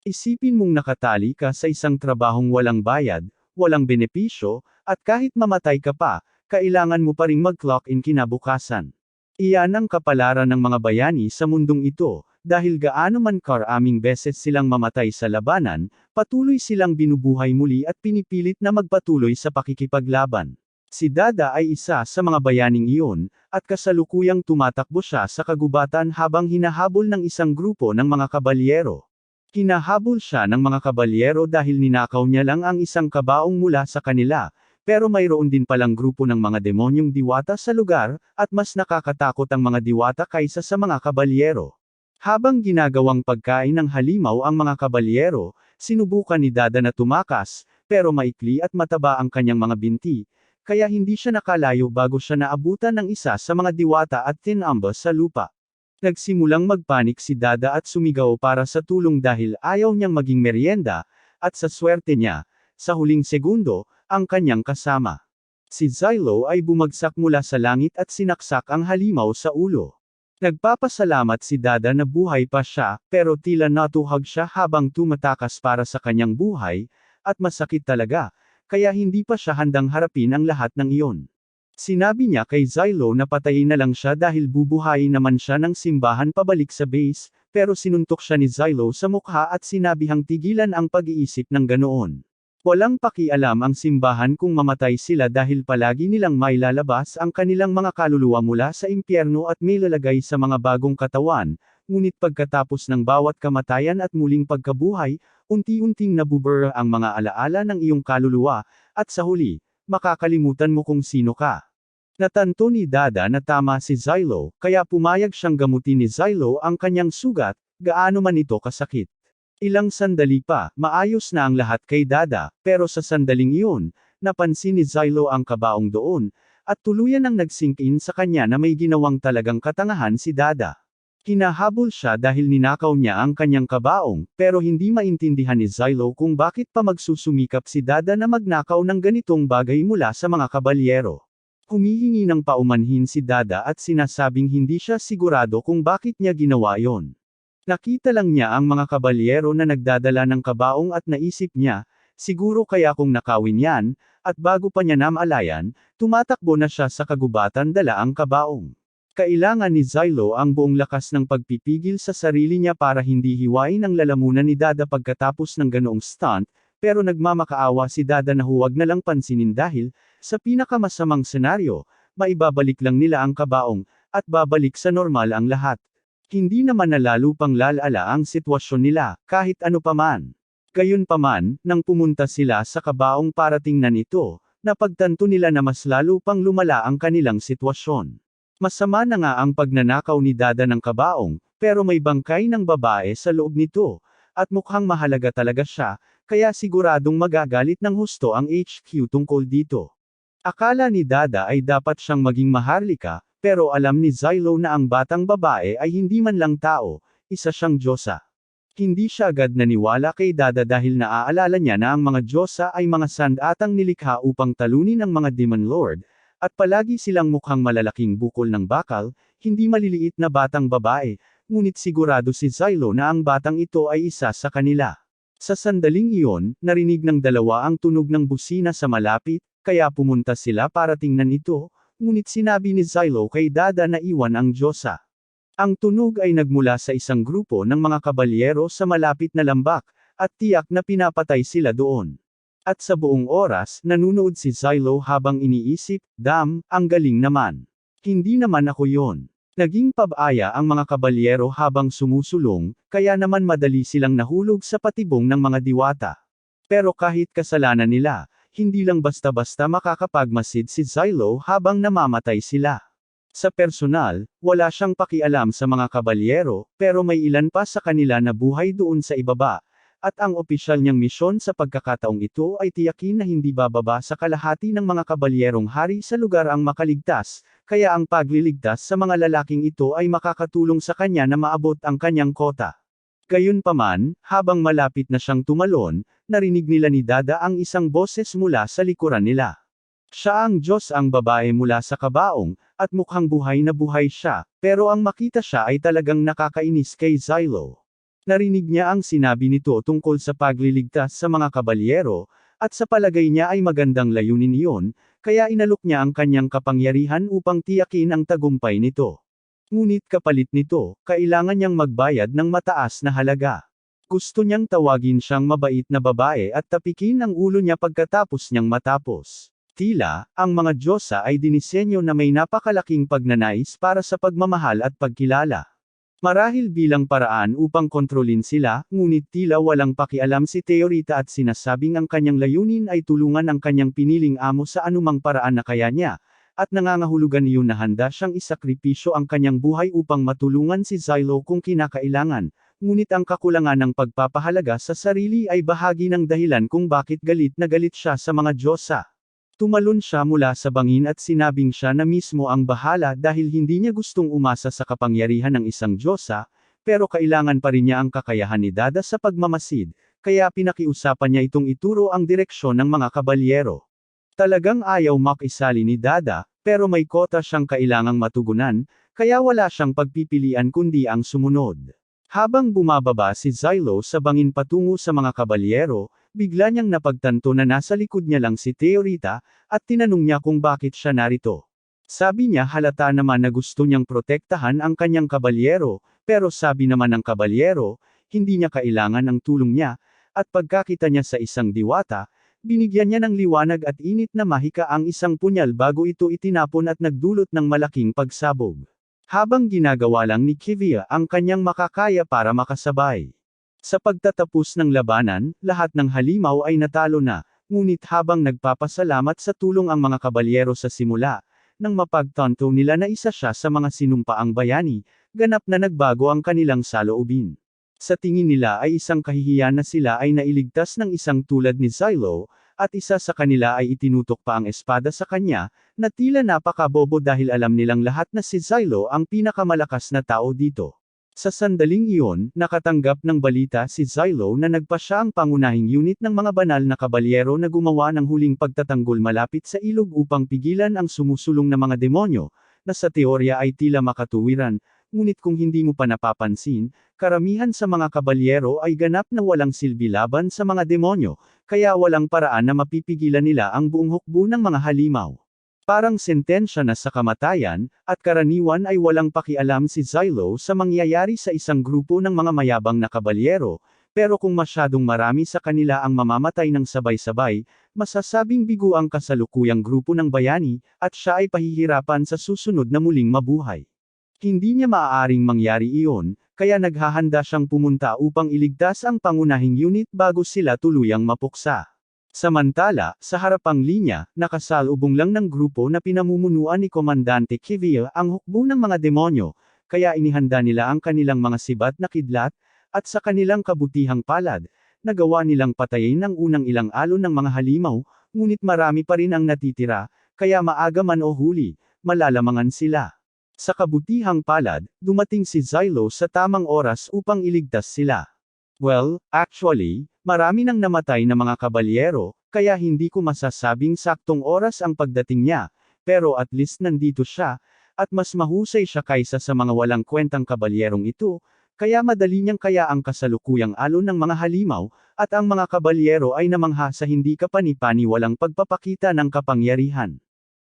Isipin mong nakatali ka sa isang trabahong walang bayad, walang benepisyo, at kahit mamatay ka pa, kailangan mo pa ring mag-clock in kinabukasan. Iyan ang kapalaran ng mga bayani sa mundong ito, dahil gaano man karaming beses silang mamatay sa labanan, patuloy silang binubuhay muli at pinipilit na magpatuloy sa pakikipaglaban. Si Dada ay isa sa mga bayaning iyon, at kasalukuyang tumatakbo siya sa kagubatan habang hinahabol ng isang grupo ng mga kabalyero. Hinahabol siya ng mga kabalyero dahil ninakaw niya lang ang isang kabaong mula sa kanila, pero mayroon din palang grupo ng mga demonyong diwata sa lugar, at mas nakakatakot ang mga diwata kaysa sa mga kabalyero. Habang ginagawang pagkain ng halimaw ang mga kabalyero, sinubukan ni Dada na tumakas, pero maikli at mataba ang kanyang mga binti, kaya hindi siya nakalayo bago siya naabutan ng isa sa mga diwata at tinambas sa lupa. Nagsimulang magpanik si Dada at sumigaw para sa tulong dahil ayaw niyang maging merienda, at sa swerte niya, sa huling segundo, ang kanyang kasama. Si Xylo ay bumagsak mula sa langit at sinaksak ang halimaw sa ulo. Nagpapasalamat si Dada na buhay pa siya, pero tila natuhag siya habang tumatakas para sa kanyang buhay, at masakit talaga, kaya hindi pa siya handang harapin ang lahat ng iyon. Sinabi niya kay Xylo na patayin na lang siya dahil bubuhayin naman siya ng simbahan pabalik sa base, pero sinuntok siya ni Xylo sa mukha at sinabihang tigilan ang pag-iisip ng ganoon. Walang pakialam ang simbahan kung mamatay sila dahil palagi nilang mailalabas ang kanilang mga kaluluwa mula sa impyerno at may lalagay sa mga bagong katawan, ngunit pagkatapos ng bawat kamatayan at muling pagkabuhay, unti-unting nabubura ang mga alaala ng iyong kaluluwa, at sa huli, makakalimutan mo kung sino ka. Natanto ni Dada na tama si Xylo, kaya pumayag siyang gamutin ni Xylo ang kanyang sugat, gaano man ito kasakit. Ilang sandali pa, maayos na ang lahat kay Dada, pero sa sandaling iyon, napansin ni Xylo ang kabaong doon, at tuluyan ang nag-sink in sa kanya na may ginawang talagang katangahan si Dada. Hinahabol siya dahil ninakaw niya ang kanyang kabaong, pero hindi maintindihan ni Xylo kung bakit pa magsusumikap si Dada na magnakaw ng ganitong bagay mula sa mga kabalyero. Humihingi ng paumanhin si Dada at sinasabing hindi siya sigurado kung bakit niya ginawa yon. Nakita lang niya ang mga kabalyero na nagdadala ng kabaong at naisip niya, siguro kaya kung nakawin yan, at bago pa niya namalayan, tumatakbo na siya sa kagubatan dala ang kabaong. Kailangan ni Xylo ang buong lakas ng pagpipigil sa sarili niya para hindi hiwain ang lalamunan ni Dada pagkatapos ng ganoong stunt, pero nagmamakaawa si Dada na huwag na lang pansinin dahil, sa pinakamasamang senaryo, maibabalik lang nila ang kabaong, at babalik sa normal ang lahat. Hindi naman na lalo pang lalala ang sitwasyon nila, kahit ano paman. Gayunpaman, nang pumunta sila sa kabaong para tingnan ito, napagtanto nila na mas lalo pang lumala ang kanilang sitwasyon. Masama na nga ang pagnanakaw ni Dada ng kabaong, pero may bangkay ng babae sa loob nito, at mukhang mahalaga talaga siya, kaya siguradong magagalit ng husto ang HQ tungkol dito. Akala ni Dada ay dapat siyang maging maharlika, pero alam ni Xylo na ang batang babae ay hindi man lang tao, isa siyang diyosa. Hindi siya agad naniwala kay Dada dahil naaalala niya na ang mga diyosa ay mga sandatang nilikha upang talunin ang mga Demon Lord, at palagi silang mukhang malalaking bukol ng bakal, hindi maliliit na batang babae, ngunit sigurado si Xylo na ang batang ito ay isa sa kanila. Sa sandaling iyon, narinig ng dalawa ang tunog ng busina sa malapit, kaya pumunta sila para tingnan ito, ngunit sinabi ni Xylo kay Dada na iwan ang diyosa. Ang tunog ay nagmula sa isang grupo ng mga kabalyero sa malapit na lambak, at tiyak na pinapatay sila doon. At sa buong oras, nanunood si Xylo habang iniisip, ang galing naman. Hindi naman ako yon. Naging pabaya ang mga kabalyero habang sumusulong, kaya naman madali silang nahulog sa patibong ng mga diwata. Pero kahit kasalanan nila, hindi lang basta-basta makakapagmasid si Xylo habang namamatay sila. Sa personal, wala siyang pakialam sa mga kabalyero, pero may ilan pa sa kanila na buhay doon sa ibaba, at ang opisyal niyang misyon sa pagkakataong ito ay tiyakin na hindi bababa sa kalahati ng mga kabalyerong hari sa lugar ang makaligtas, kaya ang pagliligtas sa mga lalaking ito ay makakatulong sa kanya na maabot ang kanyang kota. Gayunpaman, habang malapit na siyang tumalon, narinig nila ni Dada ang isang boses mula sa likuran nila. Siya ang Diyos ang babae mula sa kabaong, at mukhang buhay na buhay siya, pero ang makita siya ay talagang nakakainis kay Xylo. Narinig niya ang sinabi nito tungkol sa pagliligtas sa mga kabalyero, at sa palagay niya ay magandang layunin iyon, kaya inalok niya ang kanyang kapangyarihan upang tiyakin ang tagumpay nito. Ngunit kapalit nito, kailangan niyang magbayad ng mataas na halaga. Gusto niyang tawagin siyang mabait na babae at tapikin ang ulo niya pagkatapos niyang matapos. Tila, ang mga diyosa ay dinisenyo na may napakalaking pagnanais para sa pagmamahal at pagkilala. Marahil bilang paraan upang kontrolin sila, ngunit tila walang pakialam si Teorita at sinasabing ang kanyang layunin ay tulungan ang kanyang piniling amo sa anumang paraan na kaya niya, at nangangahulugan iyon na handa siyang isakripisyo ang kanyang buhay upang matulungan si Xylo kung kinakailangan, ngunit ang kakulangan ng pagpapahalaga sa sarili ay bahagi ng dahilan kung bakit galit na galit siya sa mga diyosa. Tumalon siya mula sa bangin at sinabing siya na mismo ang bahala dahil hindi niya gustong umasa sa kapangyarihan ng isang diyosa, pero kailangan pa rin niya ang kakayahan ni Dada sa pagmamasid, kaya pinakiusapan niya itong ituro ang direksyon ng mga kabalyero. Talagang ayaw makisali ni Dada, pero may kota siyang kailangang matugunan, kaya wala siyang pagpipilian kundi ang sumunod. Habang bumababa si Xylo sa bangin patungo sa mga kabalyero, bigla niyang napagtanto na nasa likod niya lang si Teorita, at tinanong niya kung bakit siya narito. Sabi niya halata naman na gusto niyang protektahan ang kanyang kabalyero, pero sabi naman ng kabalyero, hindi niya kailangan ang tulong niya, at pagkakita niya sa isang diwata, binigyan niya ng liwanag at init na mahika ang isang punyal bago ito itinapon at nagdulot ng malaking pagsabog. Habang ginagawa lang ni Kivia ang kanyang makakaya para makasabay. Sa pagtatapos ng labanan, lahat ng halimaw ay natalo na, ngunit habang nagpapasalamat sa tulong ang mga kabalyero sa simula, nang mapagtanto nila na isa siya sa mga sinumpaang bayani, ganap na nagbago ang kanilang saloobin. Sa tingin nila ay isang kahihiyan na sila ay nailigtas ng isang tulad ni Xylo, at isa sa kanila ay itinutok pa ang espada sa kanya, na tila napakabobo dahil alam nilang lahat na si Xylo ang pinakamalakas na tao dito. Sa sandaling iyon, nakatanggap ng balita si Xylo na nagpa siya ang pangunahing unit ng mga banal na kabalyero na gumawa ng huling pagtatanggol malapit sa ilog upang pigilan ang sumusulong na mga demonyo, na sa teorya ay tila makatuwiran, ngunit kung hindi mo pa napapansin, karamihan sa mga kabalyero ay ganap na walang silbi laban sa mga demonyo, kaya walang paraan na mapipigilan nila ang buong hukbo ng mga halimaw. Parang sentensya na sa kamatayan, at karaniwan ay walang pakialam si Xylo sa mangyayari sa isang grupo ng mga mayabang na kabalyero, pero kung masyadong marami sa kanila ang mamamatay ng sabay-sabay, masasabing bigo ang kasalukuyang grupo ng bayani, at siya ay pahihirapan sa susunod na muling mabuhay. Hindi niya maaaring mangyari iyon, kaya naghahanda siyang pumunta upang iligtas ang pangunahing unit bago sila tuluyang mapuksa. Samantala, sa harapang linya, nakasalubong lang ng grupo na pinamumunuan ni Komandante Kivia ang hukbo ng mga demonyo, kaya inihanda nila ang kanilang mga sibat na kidlat, at sa kanilang kabutihang palad, nagawa nilang patayin ang unang ilang alon ng mga halimaw, ngunit marami pa rin ang natitira, kaya maaga man o huli, malalamangan sila. Sa kabutihang palad, dumating si Xylo sa tamang oras upang iligtas sila. Well, actually, marami nang namatay na mga kabalyero, kaya hindi ko masasabing saktong oras ang pagdating niya, pero at least nandito siya, at mas mahusay siya kaysa sa mga walang kwentang kabalyerong ito, kaya madali niyang kaya ang kasalukuyang alon ng mga halimaw, at ang mga kabalyero ay namangha sa hindi kapani-pani walang pagpapakita ng kapangyarihan.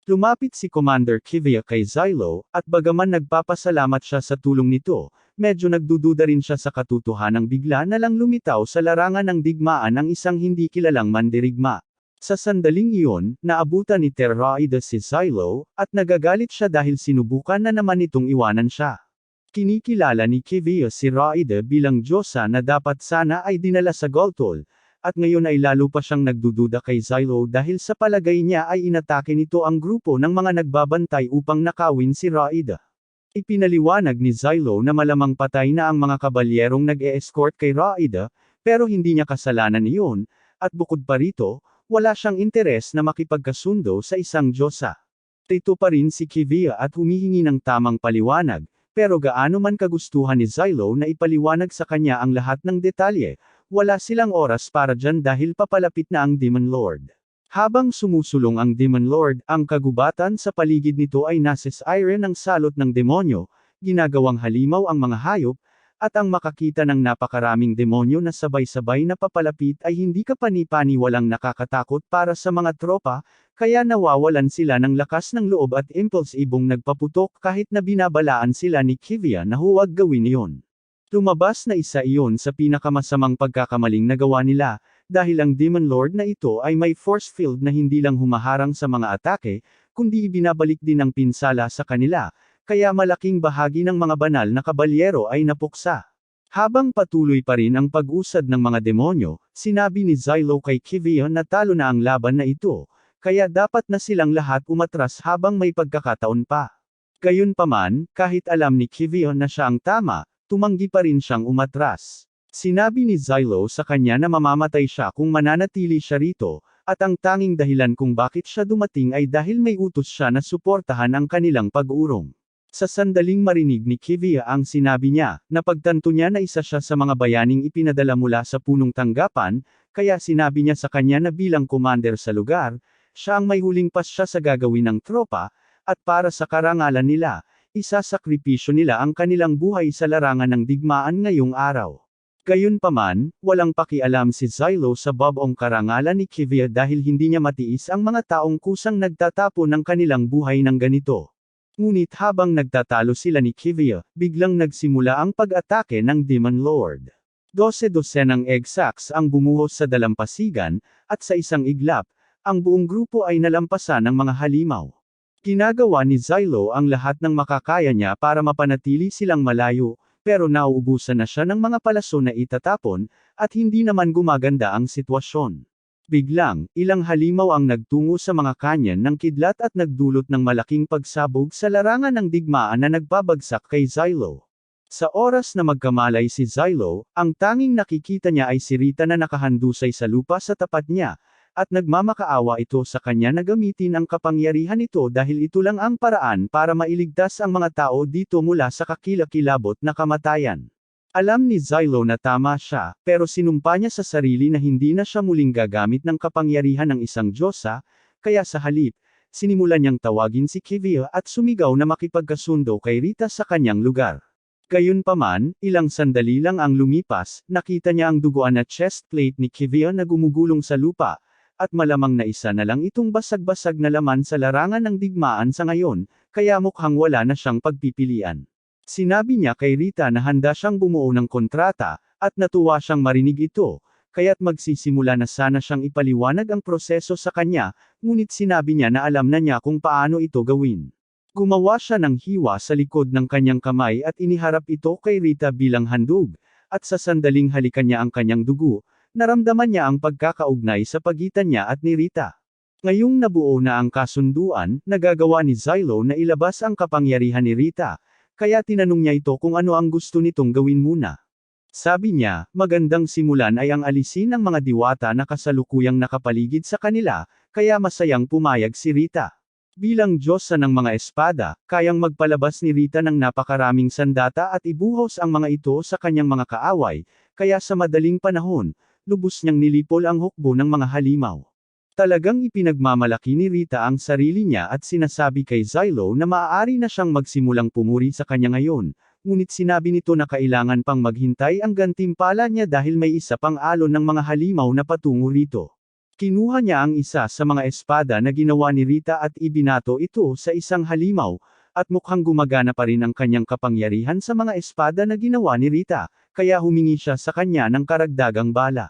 Lumapit si Commander Kivia kay Xylo, at bagaman nagpapasalamat siya sa tulong nito, medyo nagdududa rin siya sa katotohanang bigla na lang lumitaw sa larangan ng digmaan ang isang hindi kilalang mandirigma. Sa sandaling iyon, naabutan ni Teorita si Xylo, at nagagalit siya dahil sinubukan na naman itong iwanan siya. Kinikilala ni Kivia si Raida bilang diyosa na dapat sana ay dinala sa Goltol, at ngayon ay lalo pa siyang nagdududa kay Xylo dahil sa palagay niya ay inatake nito ang grupo ng mga nagbabantay upang nakawin si Raida. Ipinaliwanag ni Xylo na malamang patay na ang mga kabalyerong nag-e-escort kay Raida, pero hindi niya kasalanan iyon, at bukod pa rito, wala siyang interes na makipagkasundo sa isang diyosa. Ito pa rin si Kivia at humihingi ng tamang paliwanag, pero gaano man kagustuhan ni Xylo na ipaliwanag sa kanya ang lahat ng detalye, wala silang oras para dyan dahil papalapit na ang Demon Lord. Habang sumusulong ang Demon Lord, ang kagubatan sa paligid nito ay nasisire ng salot ng demonyo, ginagawang halimaw ang mga hayop, At ang makakita ng napakaraming demonyo na sabay-sabay na papalapit ay hindi kapani-paniwalang nakakatakot para sa mga tropa, kaya nawawalan sila ng lakas ng loob at impulsibong nagpaputok kahit na binabalaan sila ni Kivia na huwag gawin iyon. Lumabas na isa iyon sa pinakamasamang pagkakamaling nagawa nila, dahil ang Demon Lord na ito ay may force field na hindi lang humaharang sa mga atake, kundi ibinabalik din ang pinsala sa kanila, kaya malaking bahagi ng mga banal na kabalyero ay napuksa. Habang patuloy pa rin ang pag-usad ng mga demonyo, sinabi ni Xylo kay Kivia na talo na ang laban na ito, kaya dapat na silang lahat umatras habang may pagkakataon pa. Gayunpaman, kahit alam ni Kivia na siya ang tama, tumanggi pa rin siyang umatras. Sinabi ni Xylo sa kanya na mamamatay siya kung mananatili siya rito, at ang tanging dahilan kung bakit siya dumating ay dahil may utos siya na suportahan ang kanilang pag-urong. Sa sandaling marinig ni Kivia ang sinabi niya, napagtanto niya na isa siya sa mga bayaning ipinadala mula sa punong tanggapan, kaya sinabi niya sa kanya na bilang commander sa lugar, siya ang may huling pasya sa gagawin ng tropa, at para sa karangalan nila, isasakripisyo nila ang kanilang buhay sa larangan ng digmaan ngayong araw. Gayunpaman, walang pakialam si Xylo sa babong karangalan ni Kivia dahil hindi niya matiis ang mga taong kusang nagtatapo ng kanilang buhay ng ganito. Ngunit habang nagtatalo sila ni Kivia, biglang nagsimula ang pag-atake ng Demon Lord. 12-dosenang egg sacs ang bumuhos sa dalampasigan, at sa isang iglap, ang buong grupo ay nalampasan ng mga halimaw. Ginagawa ni Xylo ang lahat ng makakaya niya para mapanatili silang malayo, pero nauubusan na siya ng mga palaso na itatapon, at hindi naman gumaganda ang sitwasyon. Biglang, ilang halimaw ang nagtungo sa mga kanyan ng kidlat at nagdulot ng malaking pagsabog sa larangan ng digmaan na nagbabagsak kay Xylo. Sa oras na magkamalay si Xylo, ang tanging nakikita niya ay si Rita na nakahandusay sa lupa sa tapat niya, at nagmamakaawa ito sa kanya na gamitin ang kapangyarihan nito dahil ito lang ang paraan para mailigtas ang mga tao dito mula sa kakilakilabot na kamatayan. Alam ni Xylo na tama siya, pero sinumpa niya sa sarili na hindi na siya muling gagamit ng kapangyarihan ng isang diyosa, kaya sa halip, sinimulan niyang tawagin si Kivia at sumigaw na makipagkasundo kay Rita sa kanyang lugar. Gayunpaman, ilang sandali lang ang lumipas, nakita niya ang duguan na chest plate ni Kivia na gumugulong sa lupa, at malamang na isa na lang itong basag-basag na laman sa larangan ng digmaan sa ngayon, kaya mukhang wala na siyang pagpipilian. Sinabi niya kay Rita na handa siyang bumuo ng kontrata, at natuwa siyang marinig ito, kaya't magsisimula na sana siyang ipaliwanag ang proseso sa kanya, ngunit sinabi niya na alam na niya kung paano ito gawin. Gumawa siya ng hiwa sa likod ng kanyang kamay at iniharap ito kay Rita bilang handog, at sa sandaling halikan niya ang kanyang dugo, naramdaman niya ang pagkakaugnay sa pagitan niya at ni Rita. Ngayong nabuo na ang kasunduan, nagagawa ni Xylo na ilabas ang kapangyarihan ni Rita, kaya tinanong niya ito kung ano ang gusto nitong gawin muna. Sabi niya, magandang simulan ay ang alisin ang mga diwata na kasalukuyang nakapaligid sa kanila, kaya masayang pumayag si Rita. Bilang diyosa ng mga espada, kayang magpalabas ni Rita ng napakaraming sandata at ibuhos ang mga ito sa kanyang mga kaaway, kaya sa madaling panahon, lubos niyang nilipol ang hukbo ng mga halimaw. Talagang ipinagmamalaki ni Rita ang sarili niya at sinasabi kay Xylo na maaari na siyang magsimulang pumuri sa kanya ngayon, ngunit sinabi nito na kailangan pang maghintay ang gantimpala niya dahil may isa pang alon ng mga halimaw na patungo rito. Kinuha niya ang isa sa mga espada na ginawa ni Rita at ibinato ito sa isang halimaw, at mukhang gumagana pa rin ang kanyang kapangyarihan sa mga espada na ginawa ni Rita, kaya humingi siya sa kanya ng karagdagang bala.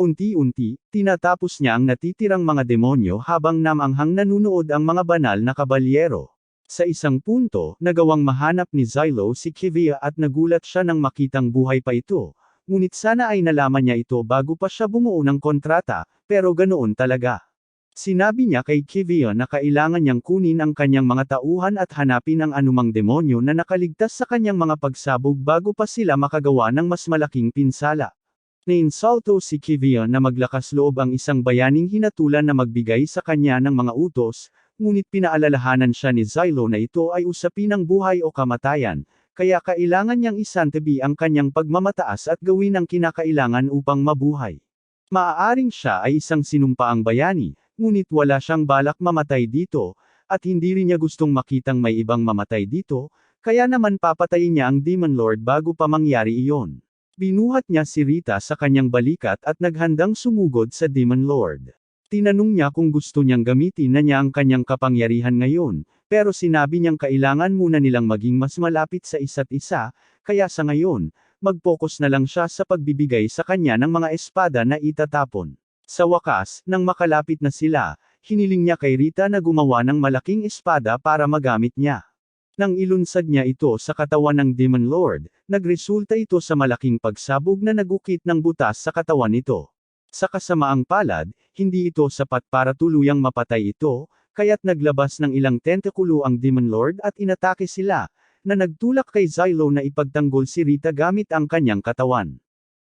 Unti-unti, tinatapos niya ang natitirang mga demonyo habang namanghang nanunood ang mga banal na kabalyero. Sa isang punto, nagawang mahanap ni Xylo si Kivia at nagulat siya nang makitang buhay pa ito, ngunit sana ay nalaman niya ito bago pa siya bumuo ng kontrata, pero ganoon talaga. Sinabi niya kay Kivia na kailangan niyang kunin ang kanyang mga tauhan at hanapin ang anumang demonyo na nakaligtas sa kanyang mga pagsabog bago pa sila makagawa ng mas malaking pinsala. Nainsulto si Kivia na maglakas loob ang isang bayaning hinatulan na magbigay sa kanya ng mga utos, ngunit pinaalalahanan siya ni Xylo na ito ay usapin ng buhay o kamatayan, kaya kailangan niyang isantabi ang kanyang pagmamataas at gawin ang kinakailangan upang mabuhay. Maaaring siya ay isang sinumpaang bayani, ngunit wala siyang balak mamatay dito, at hindi rin niya gustong makitang may ibang mamatay dito, Kaya naman papatayin niya ang Demon Lord bago pa mangyari iyon. Binuhat niya si Rita sa kanyang balikat at naghandang sumugod sa Demon Lord. Tinanong niya kung gusto niyang gamitin na niya ang kanyang kapangyarihan ngayon, pero sinabi niyang kailangan muna nilang maging mas malapit sa isa't isa, kaya sa ngayon, mag-focus na lang siya sa pagbibigay sa kanya ng mga espada na itatapon. Sa wakas, nang makalapit na sila, hiniling niya kay Rita na gumawa ng malaking espada para magamit niya. Nang ilunsad niya ito sa katawan ng Demon Lord, nagresulta ito sa malaking pagsabog na nagukit ng butas sa katawan nito. Sa kasamaang palad, hindi ito sapat para tuluyang mapatay ito, kaya't naglabas ng ilang tentakulo ang Demon Lord at inatake sila, na nagtulak kay Xylo na ipagtanggol si Rita gamit ang kanyang katawan.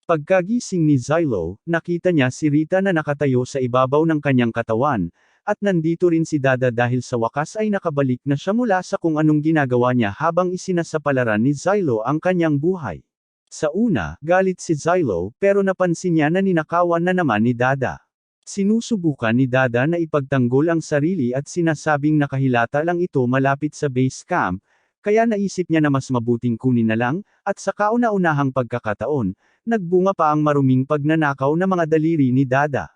Pagkagising ni Xylo, nakita niya si Rita na nakatayo sa ibabaw ng kanyang katawan, at nandito rin si Dada dahil sa wakas ay nakabalik na siya mula sa kung anong ginagawa niya habang isinasapalaran ni Xylo ang kanyang buhay. Sa una, galit si Xylo, pero napansin niya na ninakawan na naman ni Dada. Sinusubukan ni Dada na ipagtanggol ang sarili at sinasabing nakahilata lang ito malapit sa base camp, kaya naisip niya na mas mabuting kunin na lang, at sa kauna-unahang pagkakataon, nagbunga pa ang maruming pagnanakaw na mga daliri ni Dada.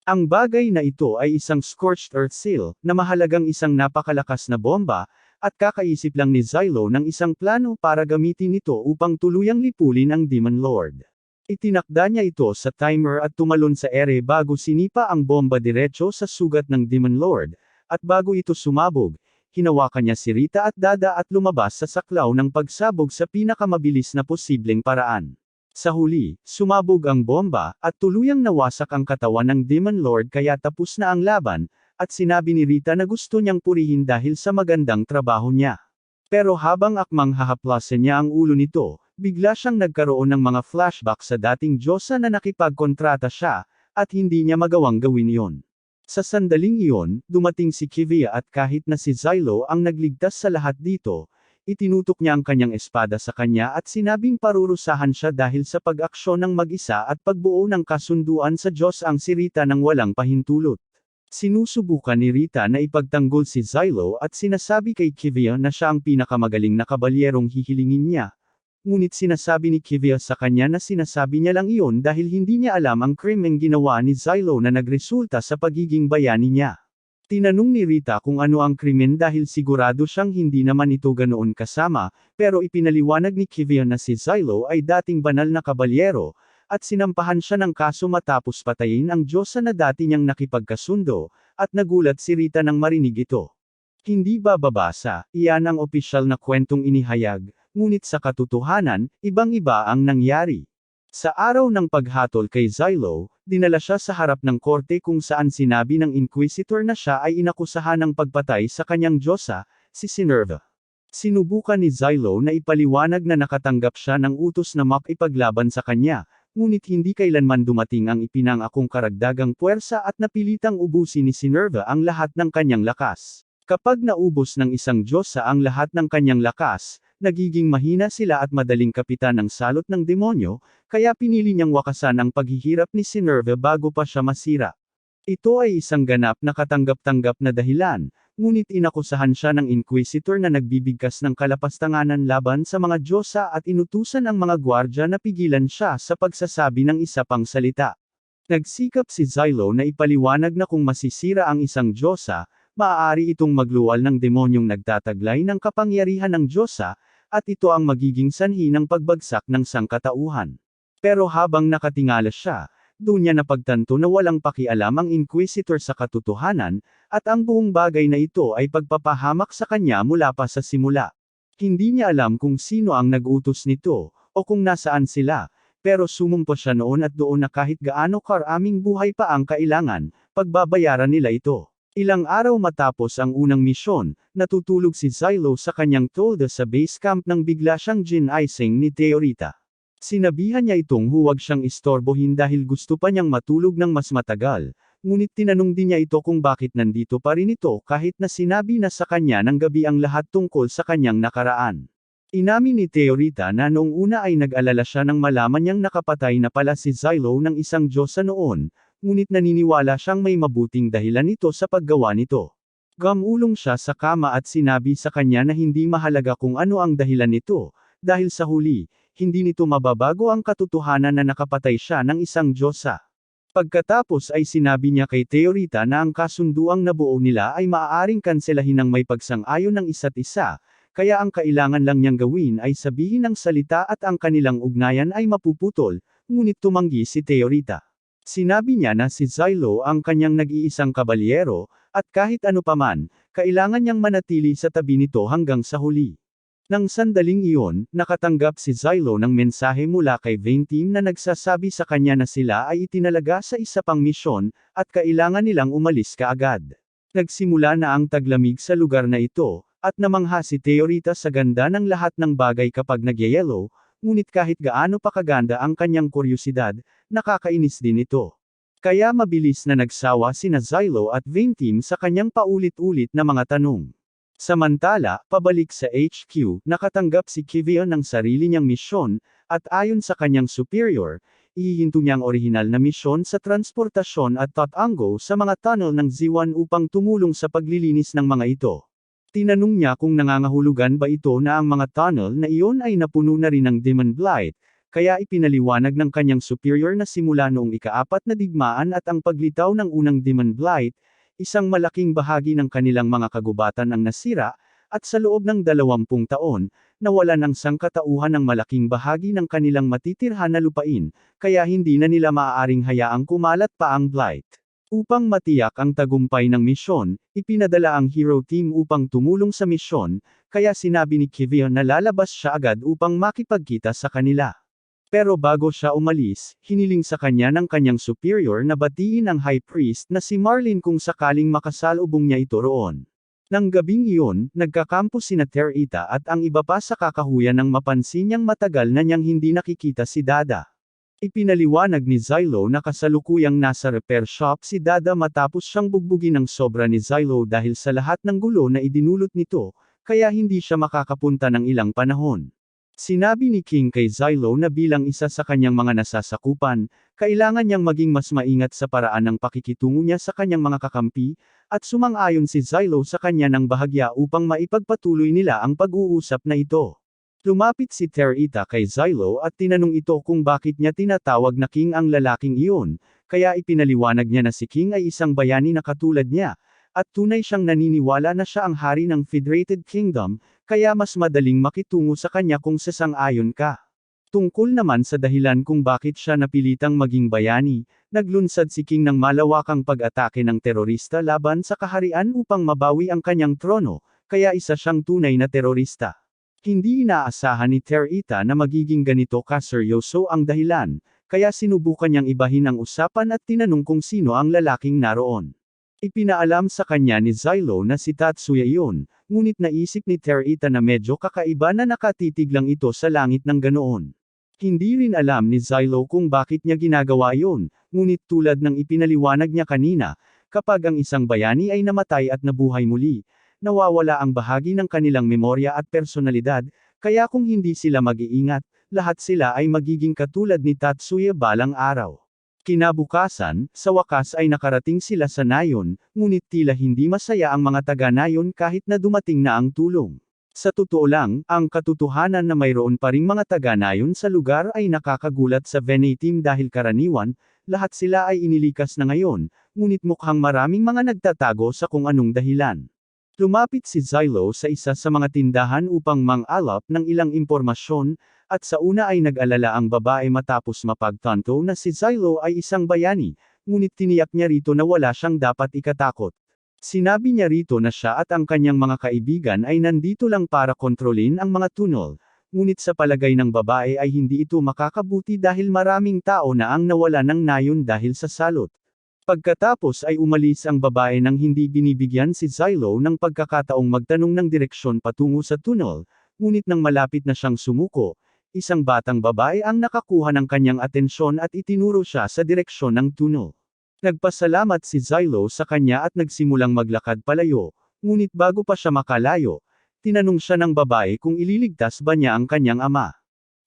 Ang bagay na ito ay isang scorched earth seal, na mahalagang isang napakalakas na bomba, at kakaisip lang ni Xylo ng isang plano para gamitin ito upang tuluyang lipulin ang Demon Lord. Itinakda niya ito sa timer at tumalon sa ere bago sinipa ang bomba diretso sa sugat ng Demon Lord, at bago ito sumabog, hinawakan niya si Rita at Dada at lumabas sa saklaw ng pagsabog sa pinakamabilis na posibleng paraan. Sa huli, sumabog ang bomba, at tuluyang nawasak ang katawan ng Demon Lord kaya tapos na ang laban, at sinabi ni Rita na gusto niyang purihin dahil sa magandang trabaho niya. Pero habang akmang hahaplasan niya ang ulo nito, bigla siyang nagkaroon ng mga flashback sa dating Diyosa na nakipagkontrata siya, at hindi niya magawang gawin iyon. Sa sandaling iyon, dumating si Kivia at kahit na si Xylo ang nagligtas sa lahat dito, itinutok niya ang kanyang espada sa kanya at sinabing parurusahan siya dahil sa pag-aksyon ng mag-isa at pagbuo ng kasunduan sa Diyos ang si Rita ng walang pahintulot. Sinusubukan ni Rita na ipagtanggol si Xylo at sinasabi kay Kivia na siya ang pinakamagaling na kabalyerong hihilingin niya. Ngunit sinasabi ni Kivia sa kanya na sinasabi niya lang iyon dahil hindi niya alam ang krimeng ginawa ni Xylo na nagresulta sa pagiging bayani niya. Tinanong ni Rita kung ano ang krimen dahil sigurado siyang hindi naman ito ganoon kasama, pero ipinaliwanag ni Kivia na si Xylo ay dating banal na kabalyero, at sinampahan siya ng kaso matapos patayin ang Diyosa na dati niyang nakipagkasundo, at nagulat si Rita nang marinig ito. Hindi bababasa, iyan ang opisyal na kwentong inihayag, ngunit sa katotohanan, ibang-iba ang nangyari. Sa araw ng paghatol kay Xylo, dinala siya sa harap ng korte kung saan sinabi ng Inquisitor na siya ay inakusahan ng pagpatay sa kanyang Diyosa, si Sinerva. Sinubukan ni Xylo na ipaliwanag na nakatanggap siya ng utos na makipaglaban sa kanya, ngunit hindi kailanman dumating ang ipinangakong karagdagang puwersa at napilitang ubusin ni Sinerva ang lahat ng kanyang lakas. Kapag naubos ng isang Diyosa ang lahat ng kanyang lakas, nagiging mahina sila at madaling kapitan ng salot ng demonyo, kaya pinili niyang wakasan ang paghihirap ni Sinerva bago pa siya masira. Ito ay isang ganap na katanggap-tanggap na dahilan, ngunit inakusahan siya ng Inquisitor na nagbibigkas ng kalapastanganan laban sa mga Diyosa at inutusan ang mga gwardya na pigilan siya sa pagsasabi ng isa pang salita. Nagsikap si Xylo na ipaliwanag na kung masisira ang isang Diyosa, maaari itong magluwal ng demonyong nagtataglay ng kapangyarihan ng Diyosa, at ito ang magiging sanhi ng pagbagsak ng sangkatauhan. Pero habang nakatingala siya, doon niya napagtanto na walang pakialam ang Inquisitor sa katotohanan, at ang buong bagay na ito ay pagpapahamak sa kanya mula pa sa simula. Hindi niya alam kung sino ang nag-utos nito, o kung nasaan sila, pero sumumpa siya noon at doon na kahit gaano karaming buhay pa ang kailangan, pagbabayaran nila ito. Ilang araw matapos ang unang misyon, natutulog si Xylo sa kanyang tolda sa base camp nang bigla siyang ginaising ni Teorita. Sinabihan niya itong huwag siyang istorbohin dahil gusto pa niyang matulog ng mas matagal, ngunit tinanong din niya ito kung bakit nandito pa rin ito kahit na sinabi na sa kanya ng gabi ang lahat tungkol sa kanyang nakaraan. Inamin ni Teorita na noong una ay nag-alala siya nang malaman niyang nakapatay na pala si Xylo ng isang Diyosa noon, ngunit naniniwala siyang may mabuting dahilan ito sa paggawa nito. Gumulong siya sa kama at sinabi sa kanya na hindi mahalaga kung ano ang dahilan nito, dahil sa huli, hindi nito mababago ang katotohanan na nakapatay siya ng isang Diyosa. Pagkatapos ay sinabi niya kay Teorita na ang kasunduang nabuo nila ay maaaring kanselahin ng may pagsang-ayon ng isa't isa, kaya ang kailangan lang niyang gawin ay sabihin ang salita at ang kanilang ugnayan ay mapuputol, ngunit tumanggi si Teorita. Sinabi niya na si Xylo ang kanyang nag-iisang kabalyero, at kahit ano paman, kailangan niyang manatili sa tabi nito hanggang sa huli. Nang sandaling iyon, nakatanggap si Xylo ng mensahe mula kay Vayne Team na nagsasabi sa kanya na sila ay itinalaga sa isa pang misyon, at kailangan nilang umalis kaagad. Nagsimula na ang taglamig sa lugar na ito, at namangha si Teorita sa ganda ng lahat ng bagay kapag nagyayelo, ngunit kahit gaano pa kaganda ang kanyang kuryosidad, nakakainis din ito. Kaya mabilis na nagsawa sina Xylo at Vayne Team sa kanyang paulit-ulit na mga tanong. Samantala, pabalik sa HQ, nakatanggap si Kivion ng sarili niyang misyon, at ayon sa kanyang superior, ihihinto niya ang orihinal na misyon sa transportasyon at tatango sa mga tunnel ng Z1 upang tumulong sa paglilinis ng mga ito. Tinanong niya kung nangangahulugan ba ito na ang mga tunnel na iyon ay napuno na rin ng Demon Blight, kaya ipinaliwanag ng kanyang superior na simula noong ika-4 na digmaan at ang paglitaw ng unang Demon Blight, isang malaking bahagi ng kanilang mga kagubatan ang nasira, at sa loob ng 20 taon, nawalan ng sangkatauhan ng malaking bahagi ng kanilang matitirhan na lupain, kaya hindi na nila maaaring hayaang kumalat pa ang Blight. Upang matiyak ang tagumpay ng misyon, ipinadala ang Hero Team upang tumulong sa misyon, kaya sinabi ni Kivion na lalabas siya agad upang makipagkita sa kanila. Pero bago siya umalis, hiniling sa kanya ng kanyang superior na batiin ang High Priest na si Marlin kung sakaling makasalubong niya ito roon. Nang gabing iyon, nagkakampo sina Teorita at ang iba pa sa kakahuyan nang mapansin niyang matagal na niyang hindi nakikita si Dada. Ipinaliwanag ni Xylo na kasalukuyang nasa repair shop si Dada matapos siyang bugbugin ng sobra ni Xylo dahil sa lahat ng gulo na idinulot nito, kaya hindi siya makakapunta ng ilang panahon. Sinabi ni King kay Xylo na bilang isa sa kanyang mga nasasakupan, kailangan niyang maging mas maingat sa paraan ng pakikitungo niya sa kanyang mga kakampi, at sumang-ayon si Xylo sa kanya ng bahagya upang maipagpatuloy nila ang pag-uusap na ito. Lumapit si Teorita kay Xylo at tinanong ito kung bakit niya tinatawag na King ang lalaking iyon, kaya ipinaliwanag niya na si King ay isang bayani na katulad niya, at tunay siyang naniniwala na siya ang hari ng Federated Kingdom, kaya mas madaling makitungo sa kanya kung sasang-ayon ka. Tungkol naman sa dahilan kung bakit siya napilitang maging bayani, naglunsad si King ng malawakang pag-atake ng terorista laban sa kaharian upang mabawi ang kanyang trono, kaya isa siyang tunay na terorista. Hindi inaasahan ni Teorita na magiging ganito kaseryoso ang dahilan, kaya sinubukan niyang ibahin ang usapan at tinanong kung sino ang lalaking naroon. Ipinaalam sa kanya ni Xylo na si Tatsuya iyon, ngunit naisip ni Teorita na medyo kakaiba na nakatitig lang ito sa langit ng ganoon. Hindi rin alam ni Xylo kung bakit niya ginagawa iyon, ngunit tulad ng ipinaliwanag niya kanina, kapag ang isang bayani ay namatay at nabuhay muli, nawawala ang bahagi ng kanilang memorya at personalidad, kaya kung hindi sila mag-iingat, lahat sila ay magiging katulad ni Tatsuya balang araw. Kinabukasan, sa wakas ay nakarating sila sa Nayon, ngunit tila hindi masaya ang mga taga-Nayon kahit na dumating na ang tulong. Sa totoo lang, ang katotohanan na mayroon pa ring mga taga-Nayon sa lugar ay nakakagulat sa Vayne Team dahil karaniwan, lahat sila ay inilikas na ngayon, ngunit mukhang maraming mga nagtatago sa kung anong dahilan. Lumapit si Xylo sa isa sa mga tindahan upang mang-alap ng ilang impormasyon, at sa una ay nag-alala ang babae matapos mapagtanto na si Xylo ay isang bayani, ngunit tiniyak niya rito na wala siyang dapat ikatakot. Sinabi niya rito na siya at ang kanyang mga kaibigan ay nandito lang para kontrolin ang mga tunnel, ngunit sa palagay ng babae ay hindi ito makakabuti dahil maraming tao na ang nawala ng Nayon dahil sa salot. Pagkatapos ay umalis ang babae nang hindi binibigyan si Xylo ng pagkakataong magtanong ng direksyon patungo sa tunnel, ngunit nang malapit na siyang sumuko, isang batang babae ang nakakuha ng kanyang atensyon at itinuro siya sa direksyon ng tunnel. Nagpasalamat si Xylo sa kanya at nagsimulang maglakad palayo, ngunit bago pa siya makalayo, tinanong siya ng babae kung ililigtas ba niya ang kanyang ama.